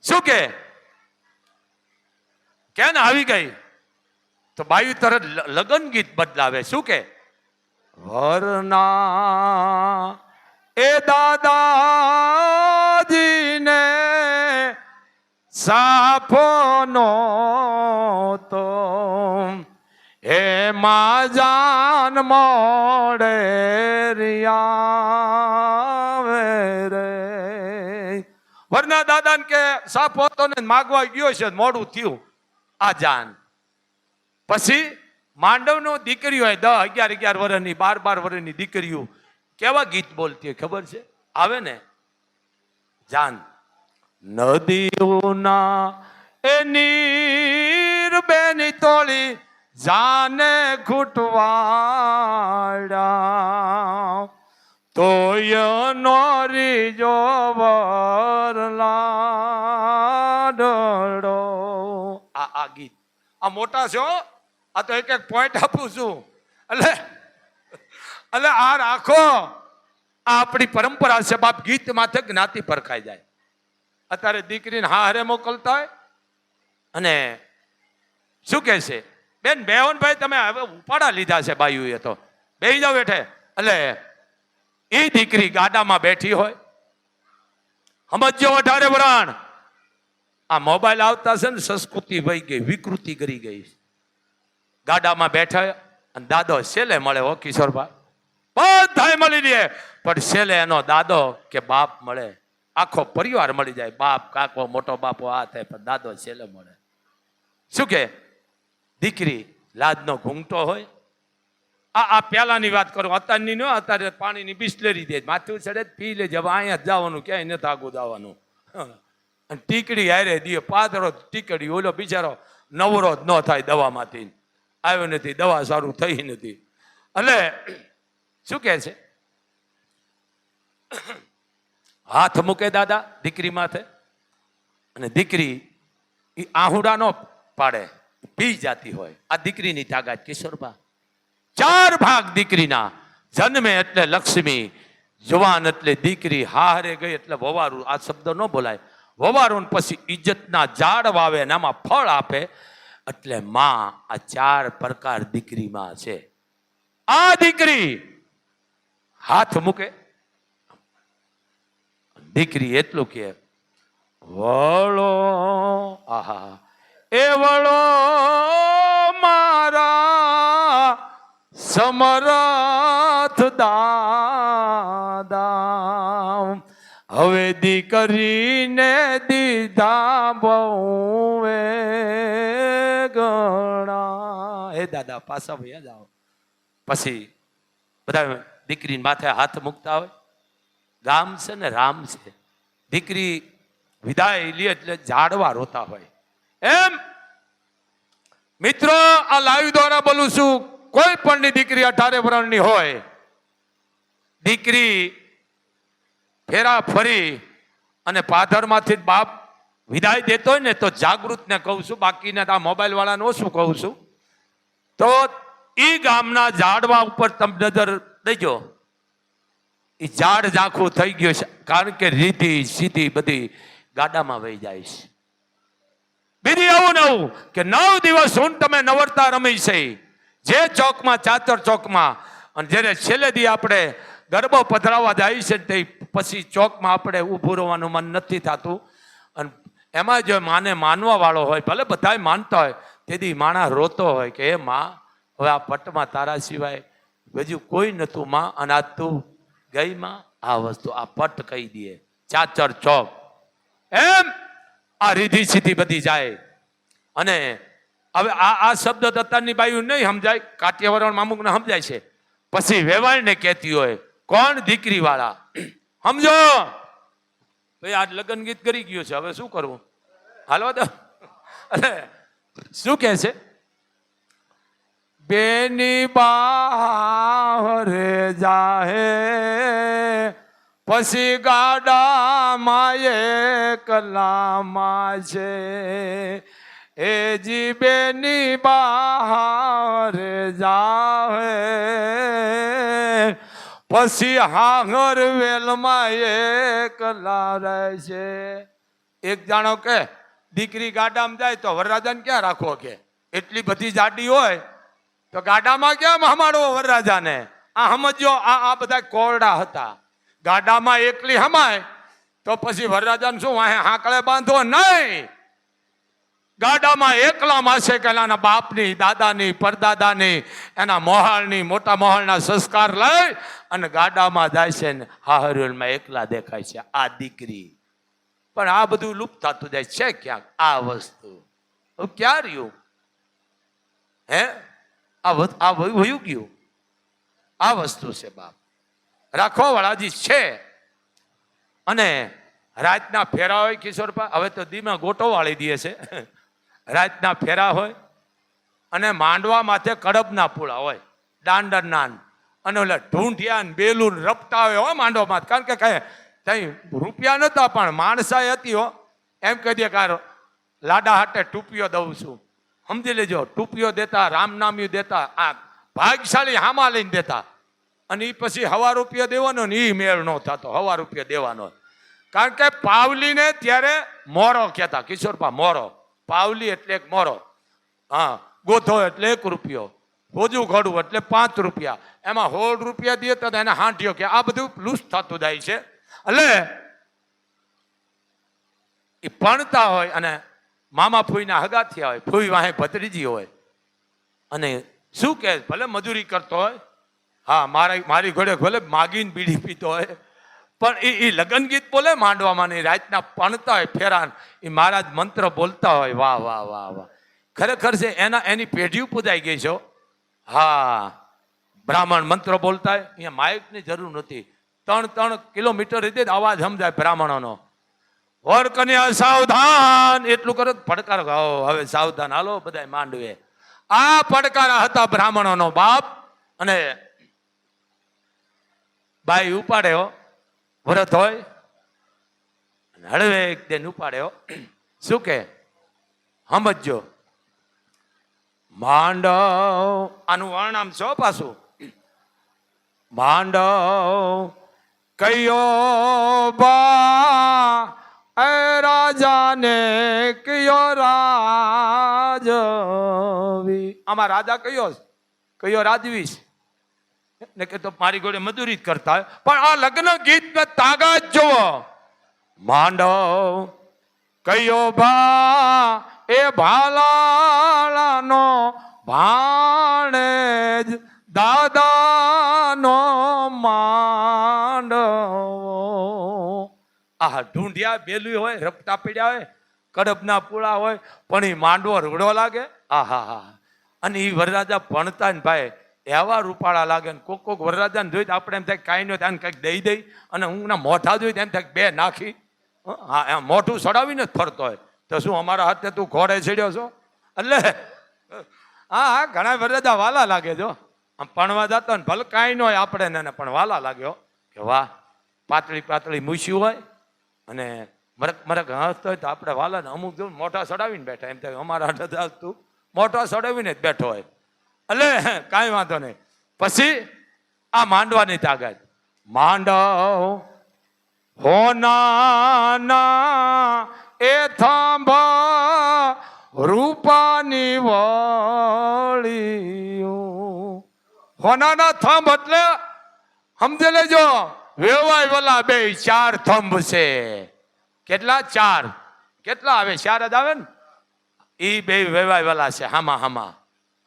શું કે કેમ આવી ગઈ તો બાયુ તરત લગ્ન ગીત બદલાવે. શું કે વરના એ દાદાજીને સાફો નો તો એમાં જાન મોડે રિયાવે રે. વરના દાદાને કે સાફો હતો ને માગવા ગયો છે, મોડું થયું આ જાન. પછી માંડવનો દીકરીઓ હોય 10, 11 વર્ષની, 12 વર્ષની દીકરીઓ કેવા ગીત બોલતી હોય ખબર છે? આવે ને જાન નદીઓના એ નીર બેની તોળી જાને ઘૂંટવાડા તોય નોરી જો વરલાડો. આ ગીત આ મોટા છો, આ તો એક પોઈન્ટ આપું છું. એટલે આ રાખો, આ આપણી પરંપરા છે. બાપ ગીત માથે જ્ઞાતિ પરખાઈ જાય. અત્યારે દીકરીને હા હારે મોકલતા હોય અને શું કહે છે, બેન બેહનભાઈ તમે હવે ઉપાડા લીધા છે બાયુએ, તો બેહી જાવ બેઠે. એટલે એ દીકરી ગાડામાં બેઠી હોય, સમજો 18 વરાણ. આ મોબાઈલ આવતા છે ને, સંસ્કૃતિ વહી ગઈ, વિકૃતિ કરી ગઈ. ગાડામાં બેઠા અને દાદો છેલ્લે મળે. હો કિશોરભાઈ, બધાય મળી રહે પણ છેલ્લે એનો દાદો કે બાપ મળે. આખો પરિવાર મળી જાય, બાપ, કાકો, મોટો બાપો આ થાય, પણ દાદો છેલ્લે મળે. શું કે દીકરી લાજનો ઘૂંઘટો હોય. આ પેલાની વાત કરું, અત્યારની ન. અત્યારે પાણીની બિસ્લેરી દે, માથું ચડે પી લેજે. હવે અહીંયા જ જવાનું, ક્યાંય નથી આગું જવાનું. અને ટીકડી હારે દે પાતળો ટીકડી. ઓલો બિચારો નવરો જ ન થાય દવામાંથી, આવ્યો નથી, દવા સારું થઈ નથી. એટલે શું કહે છે, હાથ મૂકે દાદા દીકરી માથે, અને દીકરી એ આહુડા નો પાડે, પી જાતી હોય. આ દીકરીની તાકાત કિશોરબા. 4 ભાગ દીકરીના. જન્મે એટલે લક્ષ્મી, જવાન એટલે દીકરી, હારે ગઈ એટલે વવારું. આ શબ્દ ન બોલાય. વવારું પછી ઇજ્જતના ઝાડ વાવે ને આમાં ફળ આપે એટલે માં. આ 4 પ્રકાર દીકરીમાં છે. આ દીકરી હાથ મૂકે, દીકરી એટલું કે વળો, આહા એ વળો મારા સમરથ દાદા, હવે દીકરીને દીધા બહુ ગણા. હે દાદા પાછા ભૈયા જાઓ. પછી બધા દીકરી માથે હાથ મૂકતા હોય. ગામ છે ને રામ છે. દીકરી વિદાય લે એટલે ઝાડવા રોતા હોય. એમ મિત્રો, આ લાઈવ દ્વારા બોલું છું, કોઈ પણની દીકરી 18 વર્ષની હોય, દીકરી ફેરા ફરી અને પાધરમાંથી બાપ વિદાય દેતો હોય ને, તો જાગૃત ને કહું છું, બાકીને આ મોબાઈલ વાળાને ઓછું કહું છું. તો ઈ ગામના ઝાડવા ઉપર તમે નજર દેજો, એ ઝાડ ઝાંખું થઈ ગયું છે. કારણ કે રીતિ સીધી બધી ગાડામાં વહી જાય છે. બીજી આવું નવું કે 9 દિવસ હું તમે નવરતા રમી છે જે ચોકમાં, ચાચર ચોકમાં. અને જ્યારે છેલ્લે દી આપણે ગરબો પધરાવા જાય છે તે પછી ચોકમાં આપણે ઊભું રહેવાનું મન નથી થતું. અને એમાં જો માને માનવા વાળો હોય, ભલે બધાય માનતા હોય, તેથી માણસ રોતો હોય કે એ માં, હવે આ પટમાં તારા સિવાય બીજું કોઈ નતું માં, અને આ તું ગઈ માં. આ વસ્તુ આ પટ કહી દે, ચાચર ચોક. એમ આ રીધી સીધી બધી જાય. અને હવે આ શબ્દ દત્તાની બાયુ નહીં સમજાય, કાઠિયાવાડ અમુકને સમજાય છે. પછી વેવાઈને કહેતી હોય, કોણ? દીકરી વાળા. સમજો ભાઈ, આજ લગ્ન ગીત કરી ગયું છે, હવે શું કરવું? હાલો તો એટલે શું કહે છે, બેની બાહરે જાહે પછી ગાડામાં એકલામાં છે એ જી બેની બાહરે જાહે પછી હાંગર વેલમાં એકલા રહેશે. એક જાણો કે દીકરી ગાડામાં જાય તો વરરાજાને ક્યાં રાખવો કે એટલી બધી જાડી હોય તો ગાડામાં ક્યાં હમાડવો વરરાજાને? આ સમજો આ બધા કોરડા હતા. ગાડામાં એકલી હમાય તો પછી વરરાજાને શું વાહે હાંકળે બાંધવો નહીં. ગાડામાં એકલા માસે કેલાના બાપની દાદાની પરદાદાની એના મોહાળની મોટા મોહાળના સંસ્કાર લઈ અને ગાડામાં જાય છે ને હાહરુલમાં એકલા દેખાય છે આ દીકરી. પણ આ બધું લુપ્ત થતું જાય છે ક્યાંક આ વસ્તુ. ક્યાં રહ્યું હે? આ વયું ગયું. આ વસ્તુ છે બાપ. રાખવા વાળાજી છે. અને રાતના ફેરા હોય કિશોરપા, હવે તો દીમાં ગોટો વાળી દે છે. રાતના ફેરા હોય અને માંડવા માથે કડબના પૂળા હોય દાંડર નાન અને ઓલા ઢૂંઢિયા ને બેલું રપતા હોય માંડવામાં. કારણ કે કઈ તઈ રૂપિયા નતા પણ માણસાઈ હતી હો. એમ કહી દે કારો લાડા હાટે ટૂપિયો દઉં છું, સમજી લેજો. ટૂપિયો દેતા, રામનામ્યું દેતા, આ ભાગશાળી હામા લઈને દેતા. અને એ પછી હવા રૂપિયો દેવાનો ને એ મેળ ન થતો, હવા રૂપિયો દેવાનો. કારણ કે પાવલીને ત્યારે મોરો કહેતા કિશોરપા. મોરો પાવલી એટલે એક મોરો. હા, ગોથો એટલે 1 રૂપિયો, હોજું ઘડવું એટલે 5 રૂપિયા. એમાં 16 રૂપિયા દે તો એને હાંઠિયો કે. આ બધું લૂસ થતું જાય છે. એટલે એ ભણતા હોય અને મામા ફૂઈના હગા થયા હોય, ફૂઈ વાહે ભત્રીજી હોય અને શું કે ભલે મજૂરી કરતો હોય, હા મારી ઘોડે ભલે માગીને બીડી પીતો હોય, પણ એ લગન ગીત બોલે માંડવામાં નહીં. રાતના ભણતા હોય ફેરાન, એ મહારાજ મંત્ર બોલતા હોય. વાહ વાહ વાહ વાહ. ખરેખર છે એની પેઢી પૂજાઈ ગઈ છે. હા, બ્રાહ્મણ મંત્ર બોલતા હોય. અહીંયા માઇકની જરૂર નથી. 3 કિલોમીટર રીતે અવાજ સમજાય બ્રાહ્મણોનો. વર કન્યા સાવધાન એટલું કરો પડકાર ગાઓ. હવે સાવધાન હાલો બધા માંડવે. આ પડકારા હતા બ્રાહ્મણોનો બાપ. અને બાઈ ઉપાડે હો, વ્રત હોય હળવે એક દિન ઉપાડે હો. શું કે સમજો માંડવ, આનું વર્ણામ છો પાછું. માંડવ કયો બા એ રાજાને કયો રાજવી. આમાં રાજા કયો રાજવી ને કે તો મારી ઘોડે મજૂરી જ કરતા હોય. પણ આ લગ્ન ગીત ને તાગાત જુઓ. માંડવ કયો ભા એ ભાલાનો ભાણેજ દાદાનો માંડવો. આ ઢૂંઢિયા બેલું હોય, રપટા પીડ્યા હોય, કડબના પૂળા હોય, પણ એ માંડવો રગડો લાગે. આહા હા. અને એ વરરાજા ભણતા ને ભાઈ એવા રૂપાળા લાગે ને. કોક વરરાજાને જોઈ આપણે એમ થાય કાંઈ ન થાય, કંઈક દઈ અને ઊંઘના મોઢા જોઈ એમ થાય 2 નાખી. હા, એમ મોઢું સડાવીને જ ફરતો હોય. તો શું અમારા હાથે તું ઘોડે ચડ્યો છો? એટલે હા ઘણા વરરાજા વાલા લાગે જો. આમ પણવા જતો ને ભલે કાંઈ ન હોય આપણે ને પણ વાલા લાગ્યો કે વાહ. પાતળી મૂછ્યું હોય અને મરક હસતો હોય તો આપણે વાલા ને અમુક જો મોઢા સડાવીને બેઠા. એમ થાય અમારા હાથે તું મોઢા સડાવીને જ બેઠો હોય. એટલે કાંઈ વાંધો નહીં. પછી આ માંડવાની તાકાત. માંડવ હોનાના એ થાંભા રૂપાની વળીયું. હોનાના થંભ એટલે સમજી લેજો વેવાય વાલા 4 થંભ છે. કેટલા? 4. કેટલા આવે? 4 જ આવે ને. એ 2 વેવાય વાલા છે. હામા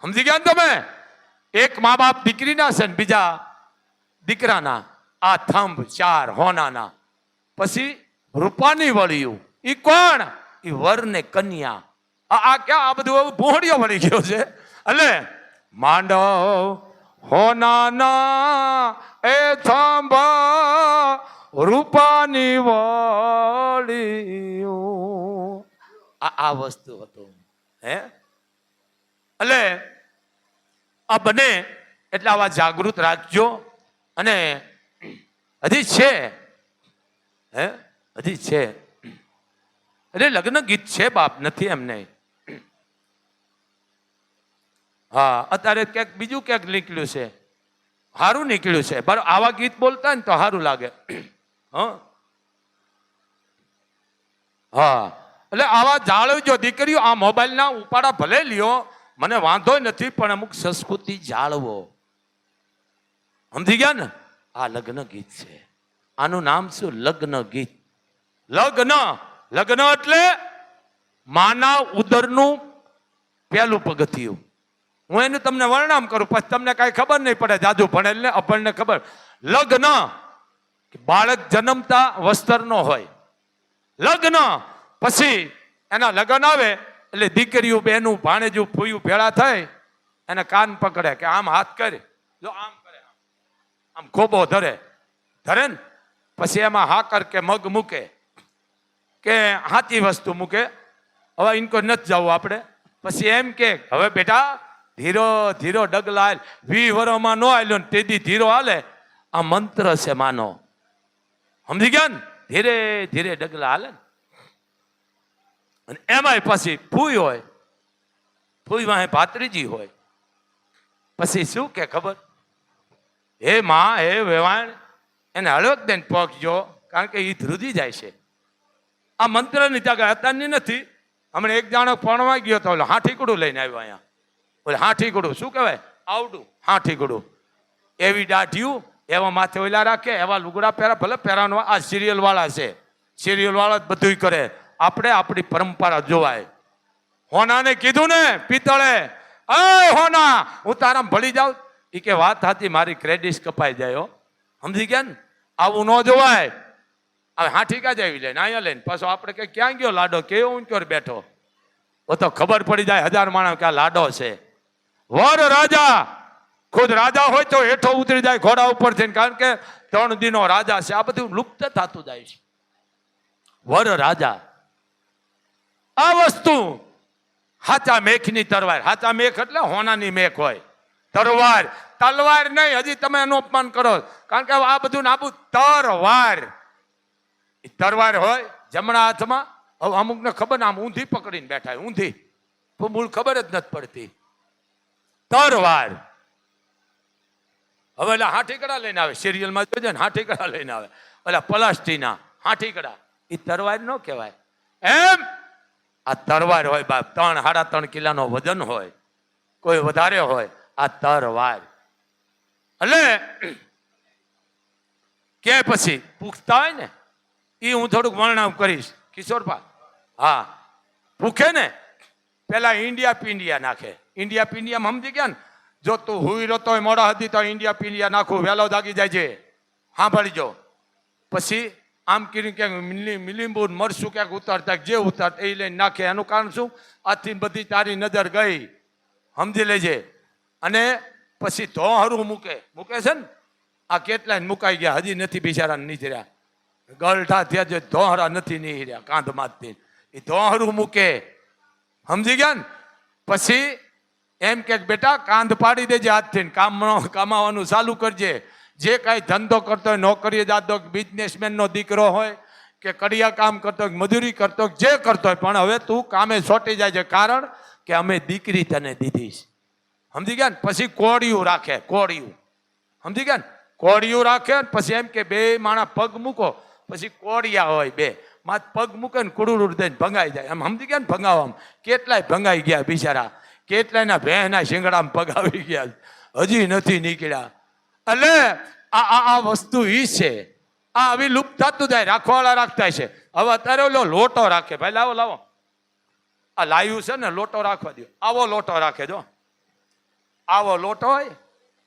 સમજી ગયા ને તમે? એક મા બાપ દીકરીના છે ને બીજા દીકરાના. આ થંભ 4 હોનાના. પછી રૂપાની વળિયું. ઈ કોણ? ઈ વર ને કન્યા. આ ક્યાં આ બધું ભોળિયો વળી ગયો છે. એટલે માંડવ હોનાના એ થંભ રૂપાની વળિયું. આ વસ્તુ હતું. હે એટલે આ બને એટલે આવા જાગૃત રાખજો. અને હજી છે, હે હજી છે, અરે લગ્ન ગીત છે બાપ, નથી એમ નહીં. હા અત્યારે ક્યાંક બીજું ક્યાંક નીકળ્યું છે, સારું નીકળ્યું છે. બરાબર, આવા ગીત બોલતા ને તો સારું લાગે. હા હા, એટલે આવા જાળવજો દીકરીઓ. આ મોબાઈલના ઉપાડા ભલે લ્યો, મને વાંધો નથી, પણ અમુક સંસ્કૃતિ જાળવો. સમજી ગયા ને? આ લગ્ન ગીત છે. આનું નામ શું? લગ્ન ગીત. લગ્ન, લગ્ન એટલે માના ઉદરનું પહેલું પગથિયું. હું એનું તમને વર્ણન કરું, પછી તમને કાંઈ ખબર નહીં પડે. જાજુ ભણેલ ને અભણને ખબર. લગ્ન બાળક જન્મતા વસ્તરનો હોય. લગ્ન પછી એના લગ્ન આવે એટલે દીકરીઓ બેનું ભાણેજું ફૂયું ભેળા થાય, એને કાન પકડે કે આમ હાથ કરે, જો આમ કરે, આમ ખોબો ધરે ને પછી એમાં હાકર કે મગ મૂકે કે હાથી વસ્તુ મૂકે. હવે ઇનકો નથી જવું આપણે. પછી એમ કે હવે બેટા ધીરો ધીરો ડગલા હાલ. 20 વર્ષમાં ન હાલ્યો ને તેથી ધીરો હાલે. આ મંત્ર છે માનો. સમજી ગયા ને? ધીરે ધીરે ડગલા હાલે. અને એમાંય પછી ફૂઈ હોય, ફૂઈમાં ભાત્રીજી હોય. પછી શું કે ખબર? હે માં, હે વેવાણ, એને હળવક દઈને પગજો, કારણ કે એ ધ્રુજી જાય છે. આ મંત્રની જગ્યા અત્યારની નથી. હમણાં એક જાણો પણવા ગયો તો હાથીકડું લઈને આવ્યો અહીંયા. બોલે હાથીકડું શું કહેવાય? આવડું હાથીકડું. એવી દાઢિયું, એવા માથે ઓલા રાખે, એવા લુગડા પહેરા. ભલે પહેરાનો આ સિરિયલ વાળા છે, સિરિયલ વાળા જ બધું કરે. આપણે આપણી પરંપરા જોવાય. હોનાને કીધું ને પિત્તળે, અય હોના હું તારામ ભળી જાઉં. એ કે વાત હતી, મારી ક્રેડિટ કપાઈ જાય. સમજી ગયા ને? આવું ન જોવાય. હવે હાથી કા જાવી લઈને અહીંયા લઈને પાછો આપણે કે ક્યાં ગયો લાડો, કેવો ઊંચો બેઠો, ઓ તો ખબર પડી જાય 1000 માણસ કે આ લાડો છે. વર રાજા, ખુદ રાજા હોય તો હેઠો ઉતરી જાય ઘોડા ઉપર થઈને, કારણ કે 3 દિનો રાજા છે. આ બધું લુપ્ત થતું જાય છે. વર રાજા આ વસ્તુ હાચા મેખની તરવાર. હાચા મેખ એટલે હોનાની મેખ હોય. તરવાર, તલવાર નહીં. હજી તમે એનું અપમાન કરો, કારણ કે આ બધું નાબૂદ. તરવાર, તરવાર હોય જમણા હાથમાં. હવે અમુકને ખબર ને આમ ઊંધી પકડીને બેઠા હોય, ઊંધી મૂળ ખબર જ નથી પડતી. તરવાર. હવે એટલે હાથીકડા લઈને આવે, સિરિયલમાં જોજે ને હાથીકડા લઈને આવે. એટલે પ્લાસ્ટિકના હાથીકડા, એ તરવાર ન કહેવાય. એમ આ તરવાર હોય બાપ. 3-3.5 કિલોનો વજન હોય, કોઈ વધારે હોય. આ તરવાર એટલે કે પછી પૂછતા હોય ને, એ હું થોડુંક વર્ણન કરીશ કિશોરભા. હા, ભૂખે ને પેલા ઇન્ડિયા પિંડિયા નાખે. ઇન્ડિયા પિંડિયા સમજી ગયા ને? જો તું હુઈ રહેતો હોય મોડા હતી તો ઇન્ડિયા પિંડિયા નાખું, વહેલો જાગી જાય છે. સાંભળી જો. પછી આમ કરીને ક્યાંક મિલીંબુ મરશું ક્યાંક ઉતારતા, જે ઉતારતા એ લઈને નાખે. એનું કારણ શું? આથી બધી તારી નજર ગઈ, સમજી લેજે. અને પછી ધોહરું મૂકે છે ને. આ કેટલાય મુકાઈ ગયા, હજી નથી બિચારા નીચર્યા. ગલઠા થયા છે, ધોહરા નથી નીહર્યા કાંધમાંથી. એ ધોહરું મૂકે. સમજી ગયા ને? પછી એમ કે બેટા કાંધ પાડી દેજે હાથથી, કમાવાનું ચાલુ કરજે. જે કાંઈ ધંધો કરતો હોય, નોકરીએ જાતો, બિઝનેસમેનનો દીકરો હોય કે કડિયા કામ કરતો હોય, મજૂરી કરતો હોય, જે કરતો હોય, પણ હવે તું કામે છોટી જાય છે. કારણ કે અમે દીકરી તને દીધી છે. સમજી ગયા ને? પછી કોળિયું રાખે. કોળિયું સમજી ગયા ને? કોળિયું રાખે. પછી એમ કે 2 માણા પગ મૂકો, પછી કોળિયા હોય 2 માં પગ મૂકે ને કુડુડુડ દઈને ભંગાઈ જાય. એમ સમજી ગયા ને? ભંગાવામાં કેટલાય ભંગાઈ ગયા બિચારા. કેટલાયના ભેંના શિંગડામાં પગ આવી ગયા, હજી નથી નીકળ્યા. એટલે આ વસ્તુ ઈ છે. આ આવી લુપ્ત થતું જાય, રાખવાવાળા રાખતા છે. હવે અત્યારે ઓલો લોટો રાખે. ભાઈ લાવો લાવો, આ લાવ્યું છે ને, લોટો રાખવા દો. આવો લોટો રાખે. જો આવો લોટો હોય,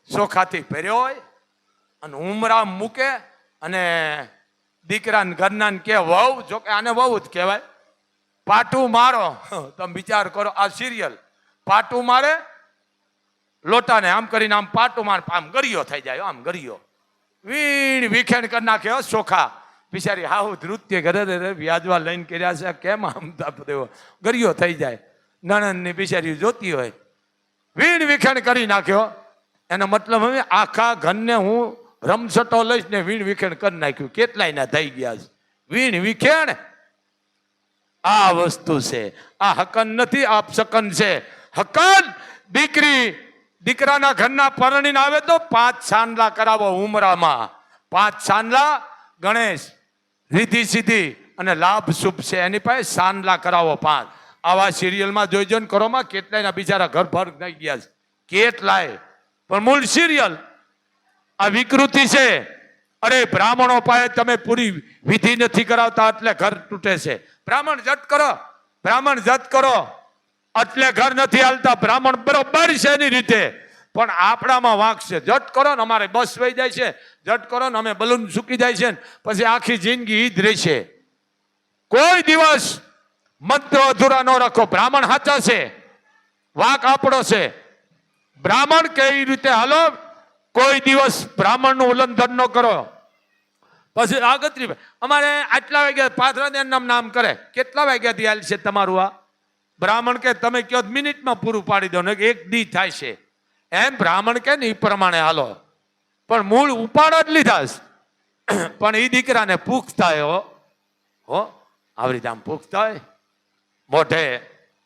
ચોખાથી ભર્યો હોય, અને ઉમરા મૂકે. અને દીકરાને ઘરનાને કે વહુ, જો કે આને વહુ જ કહેવાય. પાટું મારો, તમે વિચાર કરો. આ સિરિયલ પાટું મારે લોટાને, આમ કરીને આમ પાટું મારે, આમ ગરિયો થઈ જાય. આમ ગરિયો વીણ વિખેણ કરી નાખે. ચોખા બિચારી હાહુ નૃત્ય ઘરે વ્યાજવા લઈને કર્યા છે, કેમ આમ દેવો ગરિયો થઈ જાય. નણંદની બિચારી જોતી હોય, વીણ વિખેણ કરી નાખ્યો. એનો મતલબ હવે આખા ઘરને હું રમસટો લઈશ ને વીણ વિખેણ કરી નાખ્યું. કેટલાય ના થઈ ગયા છે વીણ વિખેણ. આ વસ્તુ છે, આ હકન નથી, આ શકન છે. હકન દીકરાના ઘરના પરણીને આવે તો 5 સાંડલા કરાવો ઉમરામાં. 5 સાંડલા ગણેશ રીધી સીધી અને લાભ શુભ છે એની પાસે સાંડલા કરાવો 5. આવા સિરિયલમાં જોઈજો ને કરોમાં કેટલાયના બિચારા ઘર ભર થઈ ગયા છે. કેટલાય પણ મૂળ સિરિયલ આ વિકૃતિ છે. અરે બ્રાહ્મણો પાસે તમે પૂરી વિધિ નથી કરાવતા એટલે ઘર તૂટે છે. બ્રાહ્મણ જત કરો, બ્રાહ્મણ જત કરો એટલે ઘર નથી હાલતા. બ્રાહ્મણ બરોબર છે એની રીતે, પણ આપણામાં વાંક છે. જટ કરો ને અમારે બસ વહી જાય છે, જટ કરો ને અમે બલૂન સૂકી જાય છે, પછી આખી જિંદગી ઈ જ રહેશે. કોઈ દિવસ મંત્ર અધૂરા ન રાખો. બ્રાહ્મણ સાચા છે, વાંક આપણો છે. બ્રાહ્મણ કઈ રીતે હાલો, કોઈ દિવસ બ્રાહ્મણનું ઉલ્લંઘન ન કરો. પછી આગત્રી અમારે આટલા વાગ્યા પાથરા નામ કરે, કેટલા વાગ્યાથી હાલ છે તમારું આ? બ્રાહ્મણ કે તમે કયો મિનિટમાં પૂરું પાડી દો ને, 1 દી થાય છે એમ બ્રાહ્મણ કે ને એ પ્રમાણે હાલો. પણ મૂળ ઉપાડ જ લીધા. પણ એ દીકરાને પૂખ થાય હો આવી રીતે આમ પૂખ થાય મોઢે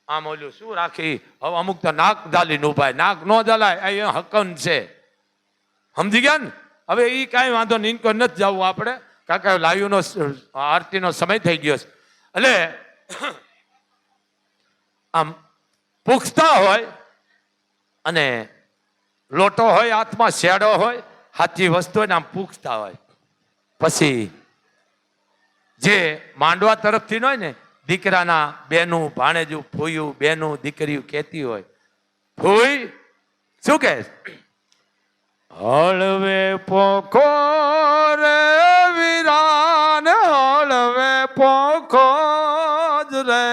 આમ ઓલું શું રાખી. હવે અમુક તો નાક ઝાલી નું ભાઈ, નાક ન ઝાલાય એ હકન છે. સમજી ગયા ને? હવે એ કાંઈ વાંધો નહીં, કોઈ નથી જવું આપણે, કાકા લાયુનો આરતીનો સમય થઈ ગયો છે. એટલે આમ પૂછતા હોય અને લોટો હોય હાથમાં, શેડો હોય, સાચી વસ્તુ હોય ને આમ પૂછતા હોય. પછી જે માંડવા તરફથી હોય ને દીકરાના બેનું ભાણેજું ફૂયું બેનું દીકરીઓ કહેતી હોય, ફૂઈ શું કહે? હળવે પોખો રે વીરાન હળવે પોખો જ રે.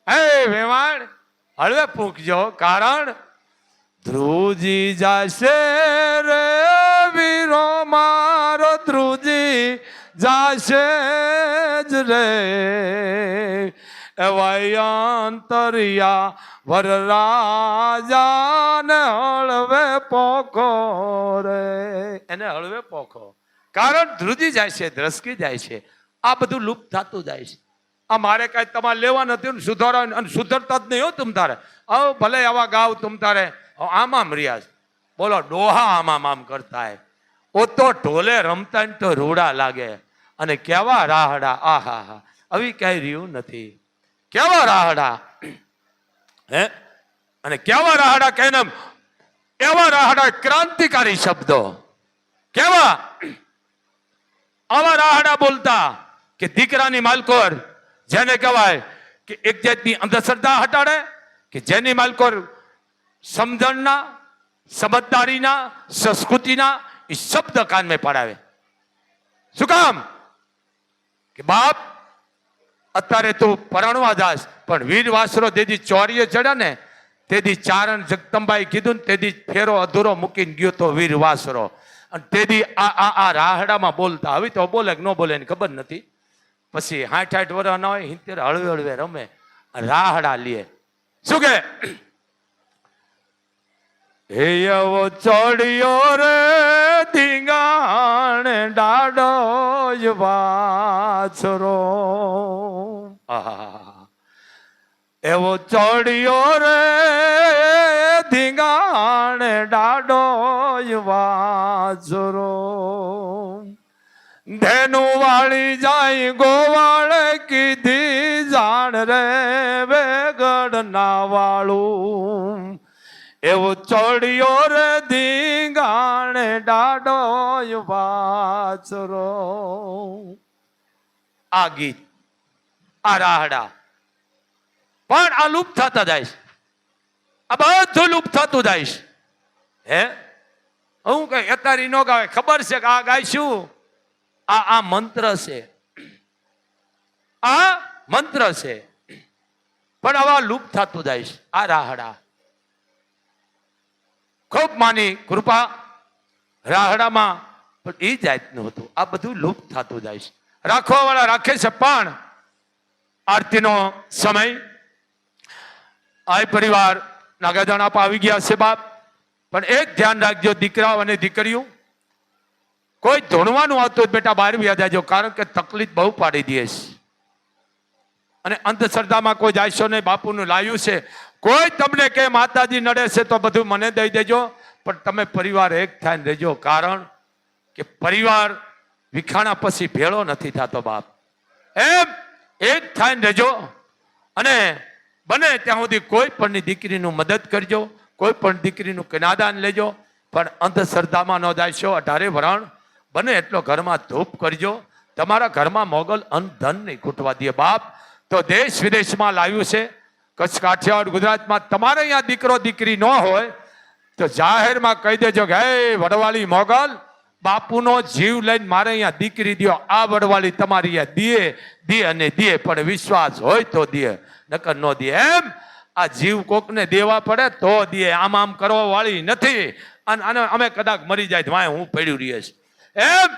હે વેવાણ હળવે પૂખજો, કારણ ધ્રુજી જાશે રે વીરો મારો, ધ્રુજી જાશે જ રે. એવાય અંતરિયા વરરાજા ને હળવે પોખો રે. એને હળવે પોખો, કારણ ધ્રુજી જાય છે, દ્રસકી જાય છે. આ બધું લુપ્ત થતું જાય છે. આ મારે કઈ તમારે લેવા નથી ને સુધારા, અને સુધરતા જ નહીં હો તુમ તારે. હવે ભલે આવા ગાવ તુમ તારે આમ આમ રિયાઝ બોલો, ડોહા આમ આમ કરતા હે. ઓ તો ઢોલે રમતા ને તો રૂડા લાગે. અને કેવા રાહડા, આહા હા, આવી કઈ રહ્યું નથી. કેવા રાહડા હે, અને કેવા રાહડા કહીને એવા રાહડા ક્રાંતિકારી શબ્દો. કેવા આવા રાહડા બોલતા કે દીકરાની માલકોર જેને કહેવાય કે એક જાતની અંધશ્રદ્ધા હટાડે, કે જેની માલકોર સમજણના, સમજદારીના, સંસ્કૃતિના એ શબ્દ કાન में પડાવે. શું કામ? કે બાપ અત્યારે તું પરણવા જાસ, પણ વીર વાસરો તેદી ચોરીએ ચડ્યા ને તેદી ચારણ જગદંબાઈ કીધું ને તેદી ફેરો અધૂરો મૂકીને ગયો તો વીર વાસરો. અને તેદી આ રાહડામાં બોલતા. હવે તો બોલે કે ન બોલે એની ખબર નથી. પછી 60 વર્ષ ના હોય 70 હળવે હળવે રમે, રાહડા લે. શું કે? હે એવો ચડ્યો રે ધીંગાણ ડાડો વાછરો. એવો ચડ્યો રે ધીંગાણ ડાડો વાછરો. ધેનું વાળી જાય ગોવાળે કીધી જાણ રે વેગડ ના વાળું. એવો ચડ્યો રે ધીંગાણે ડાડો વાછરો. આ ગીત, આ રાહડા પણ આ લુપ્ત થતા જાય છે. આ બધું લુપ્ત થતું જાય છે. હે હું કઈ અત્યારે નો ગાવે, ખબર છે કે આ ગાઈશું, આ મંત્ર છે, આ મંત્ર છે, પણ આવા લુપ્ત થતું જાય છે. આ રાહડા ખૂબ માની કૃપા રાહડામાં પણ એ જાતનું હતું. આ બધું લુપ્ત થતું જાય છે. રાખવા વાળા રાખે છે, પણ આરતીનો સમય આ પરિવાર નાગાજણ આપ આવી ગયા છે બાપ, પણ એક ધ્યાન રાખજો દીકરાઓ અને દીકરીઓ, કોઈ ધોણવાનું આવતું હોય બેટા બહાર વ્યા જાજો, કારણ કે તકલીફ બહુ પાડી દે છે. અને અંધશ્રદ્ધામાં કોઈ જાયશો નહીં. બાપુનું લાયું છે. કોઈ તમને કે માતાજી નડે છે તો બધું મને દઈ દેજો, પણ તમે પરિવાર એક થઈને રહેજો, કારણ કે પરિવાર વિખાણા પછી ભેળો નથી થતો બાપ. એમ એક થઈને રહેજો અને બને ત્યાં સુધી કોઈ પણની દીકરીનું મદદ કરજો, કોઈ પણ દીકરીનું કન્યાદાન લેજો, પણ અંધશ્રદ્ધામાં ન જાયશો. 18 વરણ બને એટલો ઘરમાં ધૂપ કરજો. તમારા ઘરમાં મોગલ અન્ન ધન નહીં ખૂટવા દે બાપ. તો દેશ વિદેશમાં લાવ્યું છે, કચ્છ કાઠિયાવાડ ગુજરાતમાં. તમારે અહીંયા દીકરો દીકરી ન હોય તો જાહેરમાં કહી દેજો કે હે વડવાળી મોગલ, બાપુનો જીવ લઈને મારે અહીંયા દીકરી દો. આ વડવાળી તમારી અહીંયા દે અને દે, પણ વિશ્વાસ હોય તો દે, નકર ન દે. એમ આ જીવ કોકને દેવા પડે તો દે, આમ આમ કરવા વાળી નથી. અને અમે કદાચ મરી જાય તો હું પડ્યું રહીએ છે. એમ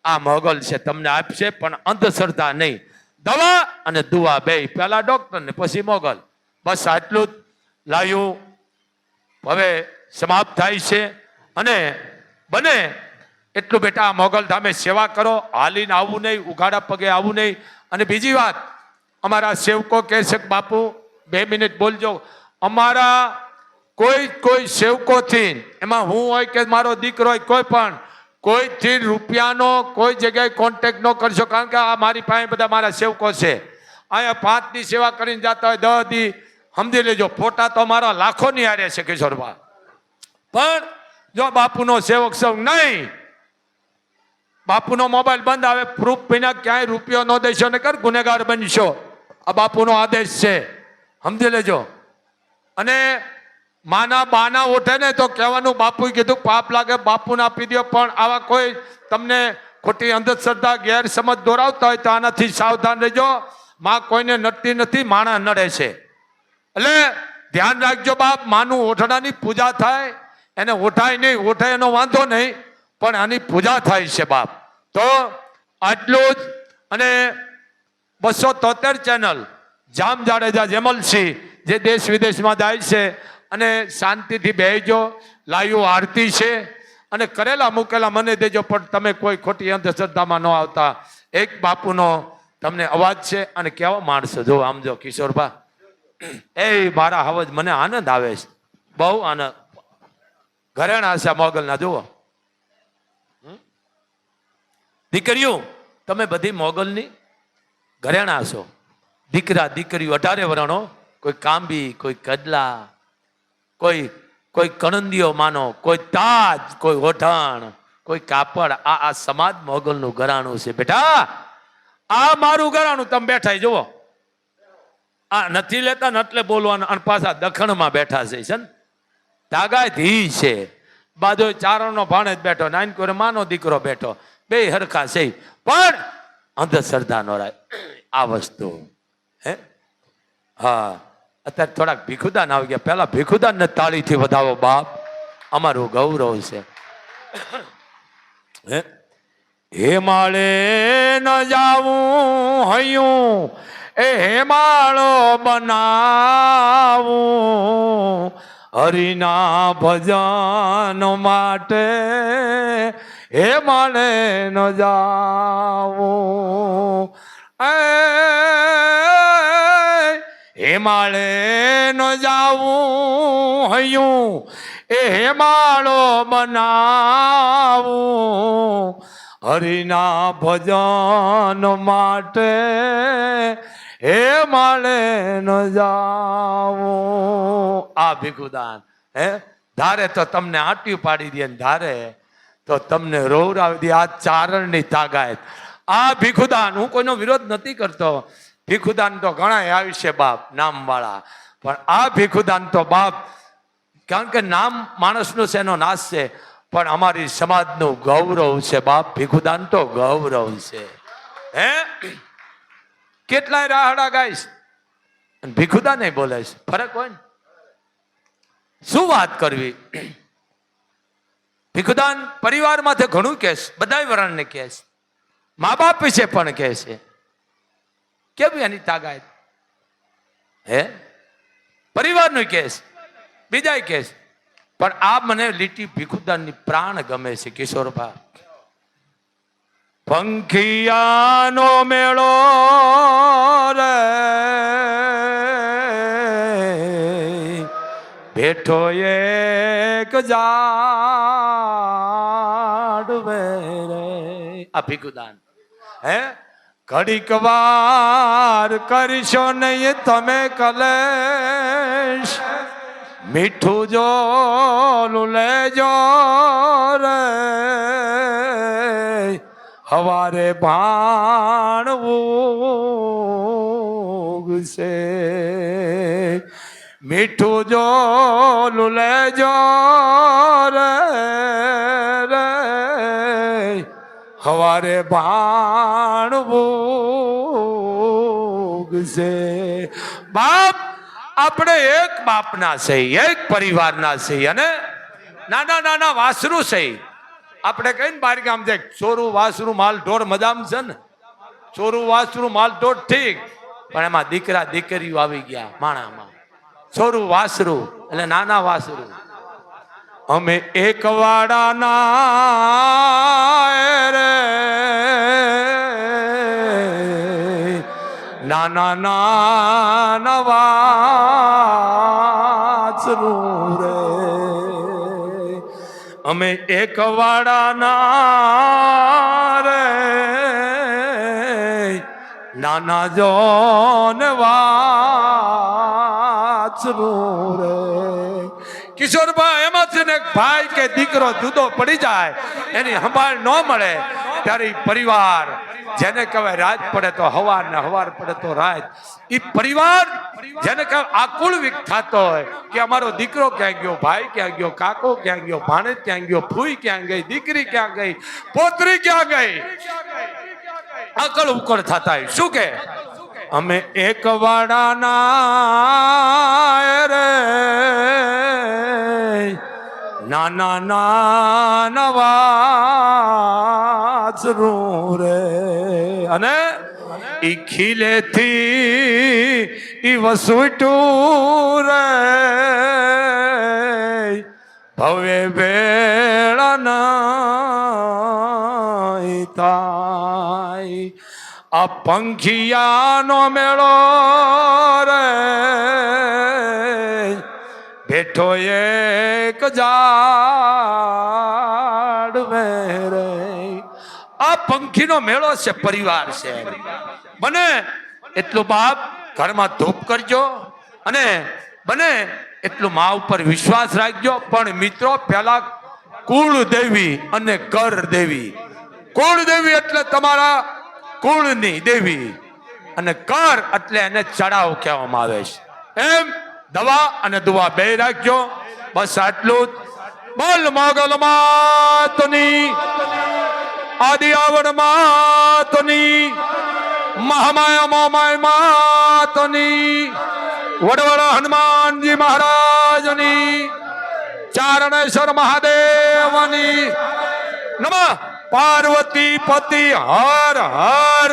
આ મોગલ છે તમને આપશે, પણ અંધશ્રદ્ધા નહીં. દવા અને દુઆ બે, પહેલા ડોક્ટર ને પછી મોગલ. બસ આટલું જ લાયું હવે સમાપ્ત થાય છે. અને બને એટલું બેટા મોગલ ધામે સેવા કરો. હાલીને આવવું નહીં, ઉઘાડા પગે આવવું નહીં. અને બીજી વાત, અમારા સેવકો કહે છે કે બાપુ 2 મિનિટ બોલજો. અમારા કોઈ સેવકોથી, એમાં હું હોય કે મારો દીકરો હોય, કોઈ પણ કોઈથી રૂપિયાનો કોઈ જગ્યાએ કોન્ટેક્ટ ન કરશો, કારણ કે આ મારી પાસે બધા મારા સેવકો છે. અહીંયા 5 દી સેવા કરીને જતા હોય, 10 દી, સમજી લેજો. ફોટા તો મારા લાખોની હારે છે કિશોરબા, પણ જો બાપુનો સેવક સૌ નહીં, બાપુનો મોબાઈલ બંધ આવે, પ્રૂફ વિના ક્યાંય રૂપિયો ન દેશો ને કર ગુનેગાર બનશો. આ બાપુનો આદેશ છે, સમજી લેજો. અને માના બાના ઉઠે ને તો કહેવાનું બાપુએ કીધું પાપ લાગે બાપુને આપી દો. પણ આવા કોઈ તમને ખોટી અંધશ્રદ્ધા ગેરસમજ દોરાવતા હોય તો આનાથી સાવધાન રહેજો. માં કોઈને નડતી નથી, માણા નડે છે. એટલે ધ્યાન રાખજો બાપ. માનું ઓઠડાની પૂજા થાય, એને ઓઠાય નહીં, ઓઠાય એનો વાંધો નહીં, પણ આની પૂજા થાય છે બાપ. તો આટલું જ. અને 273 ચેનલ જામ જાડેજા જેમલસિંહ જે દેશ વિદેશમાં જાય છે, અને શાંતિથી બેસજો. લાયું આરતી છે અને કરેલા મૂકેલા મને દેજો, પણ તમે કોઈ ખોટી અંધશ્રદ્ધામાં ન આવતા. એક બાપુનો તમને અવાજ છે. અને કેવો માણસો જો આમ જો કિશોરભા, એ મારા હવજ મને આનંદ આવે છે, બહુ આનંદ. ઘરેણા છે મોગલના જુઓ. દીકરીઓ તમે બધી મોગલની ઘરેણા છો. દીકરા દીકરીઓ 18 વરણો, કોઈ કાંબી, કોઈ કડલા, કોઈ કણંદીઓ માનો, કોઈ તાજ, કોઈ ઓઢાણ, કોઈ કાપડ. આ સમાજ મોગલનું ઘરાણું છે બેટા. આ મારું ઘરાણું. તમે બેઠા જુઓ, આ નથી લેતા ને એટલે બોલવાનું. અને પાછા દખણમાં બેઠા છે ને, તાગાથી છે. બાજુ ચારણનો ભાણેજ બેઠો, નાનકોરે માનો દીકરો બેઠો, બે હરખા છે. પણ અંધશ્રદ્ધા નો રાય આ વસ્તુ. હે હા, અત્યારે થોડાક ભીખુદાન આવી ગયા. પેલા ભીખુદાન ને તાળીથી વધાવો બાપ, અમારું ગૌરવ છે. હેમાળે ન જાવું હૈયું, એ હેમાળો બનાવું, હરિના ભજન માટે હેમાળે ન જાવું. હેમાળે ન જાવું હૈયું, એ હેમાળો બનાવું, હરિના ભજન માટે હેમાળે ન જાવું. આ ભીખુદાન હે ધારે તો તમને આંટિયું પાડી દે, ધારે તો તમને રોવરાવી દે. આ ચારણની તાકાત. આ ભીખુદાન, હું કોઈનો વિરોધ નથી કરતો. ભીખુદાન તો ઘણા આવી છે બાપ નામવાળા, પણ આ ભીખુદાન તો બાપ, કારણ કે નામ માણસનું છે, એનો નાશ છે, પણ અમારી સમાજનું ગૌરવ છે બાપ. ભીખુદાન તો ગૌરવ છે. હે કેટલાય રાહડા ગાઈશ અને ભીખુદાન નહીં બોલે છે. ફરક હોય ને, શું વાત કરવી. ભીખુદાન પરિવારમાંથી ઘણું કહે છે, બધા વરણને કહે છે, મા બાપ વિશે પણ કહે છે. કેવી એની તાકાત હે પરિવારનું કહે છે. બીજા કે છે. પણ આ મને લીટી ભીખુદાનની પ્રાણ ગમે છે કિશોરભા. પંખિયાનો મેળો રે બેઠો એક ઝાડવે રે. આ ભીખુદાન હે ઘડીક વાર કરશો નહીં તમે કલેશ, મીઠું જો લેજો રે હવારે ભાણ ઉગશે. મીઠું જો લેજો રે હવારે ભાણ ઉગશે. બાપ આપણે એક બાપના છે, એક પરિવારના છે અને નાના નાના વાસરું છે. આપણે કહીએ ને બાર ગામ જાય ચોરું વાસરું માલ ઢોર મજામ છે ને, ચોરું વાસરું માલ ઢોર ઠીક, પણ એમાં દીકરા દીકરીઓ આવી ગયા માણામાં. ચોરું વાસરું એટલે નાના વાસરું. અમે એક વાડાના રે નાના નાના વાસરું રે. અમે એક વાડાના રે નાના જોન વાસરું રે. કિશોરભાઈ એમાં છે ને ભાઈ કે દીકરો જુદો પડી જાય, એની સંભાળ ન મળે ત્યારે પરિવાર જેને કહેવાય રાત પડે તો હવાર ને હવાર પડે તો રાત. એ પરિવાર જેને કહેવાય આકુળ વિક થતો હોય કે અમારો દીકરો ક્યાં ગયો, ભાઈ ક્યાં ગયો, કાકો ક્યાં ગયો, ભાણેજ ક્યાં ગયો, ફૂઈ ક્યાં ગઈ, દીકરી ક્યાં ગઈ, પોતરી ક્યાં ગઈ, અકળ ઉકળ થતા હોય. શું કે અમે એક વાડાના રે નાના નાના વાસરું રે. અને ઈ ખીલેથી ઈ વસુટું રે ભવે વેળા નહીં થાય. આ પંખિયાનો મેળો રે બેઠો એક ઝાડવે રે. આ પંખીનો મેળો છે, પરિવાર છે. બને એટલું બાપ ઘરમાં ધૂપ કરજો અને બને એટલું મા ઉપર વિશ્વાસ રાખજો. પણ મિત્રો પહેલા કુળ દેવી અને કર દેવી. કુળ દેવી એટલે તમારા કુળની દેવી અને કર એટલે એને ચડાવ કહેવામાં આવે છે. એમ દવા અને દુવા બે રાખજો. બસ આટલું જ. બોલ મોગલ માતની, આદિ આવડ માતની, મહામાયા મોમાય માતની, વડવડા હનુમાનજી મહારાજની, ચારણેશ્વર મહાદેવની નમઃ. પાર્વતી પતિ હર હર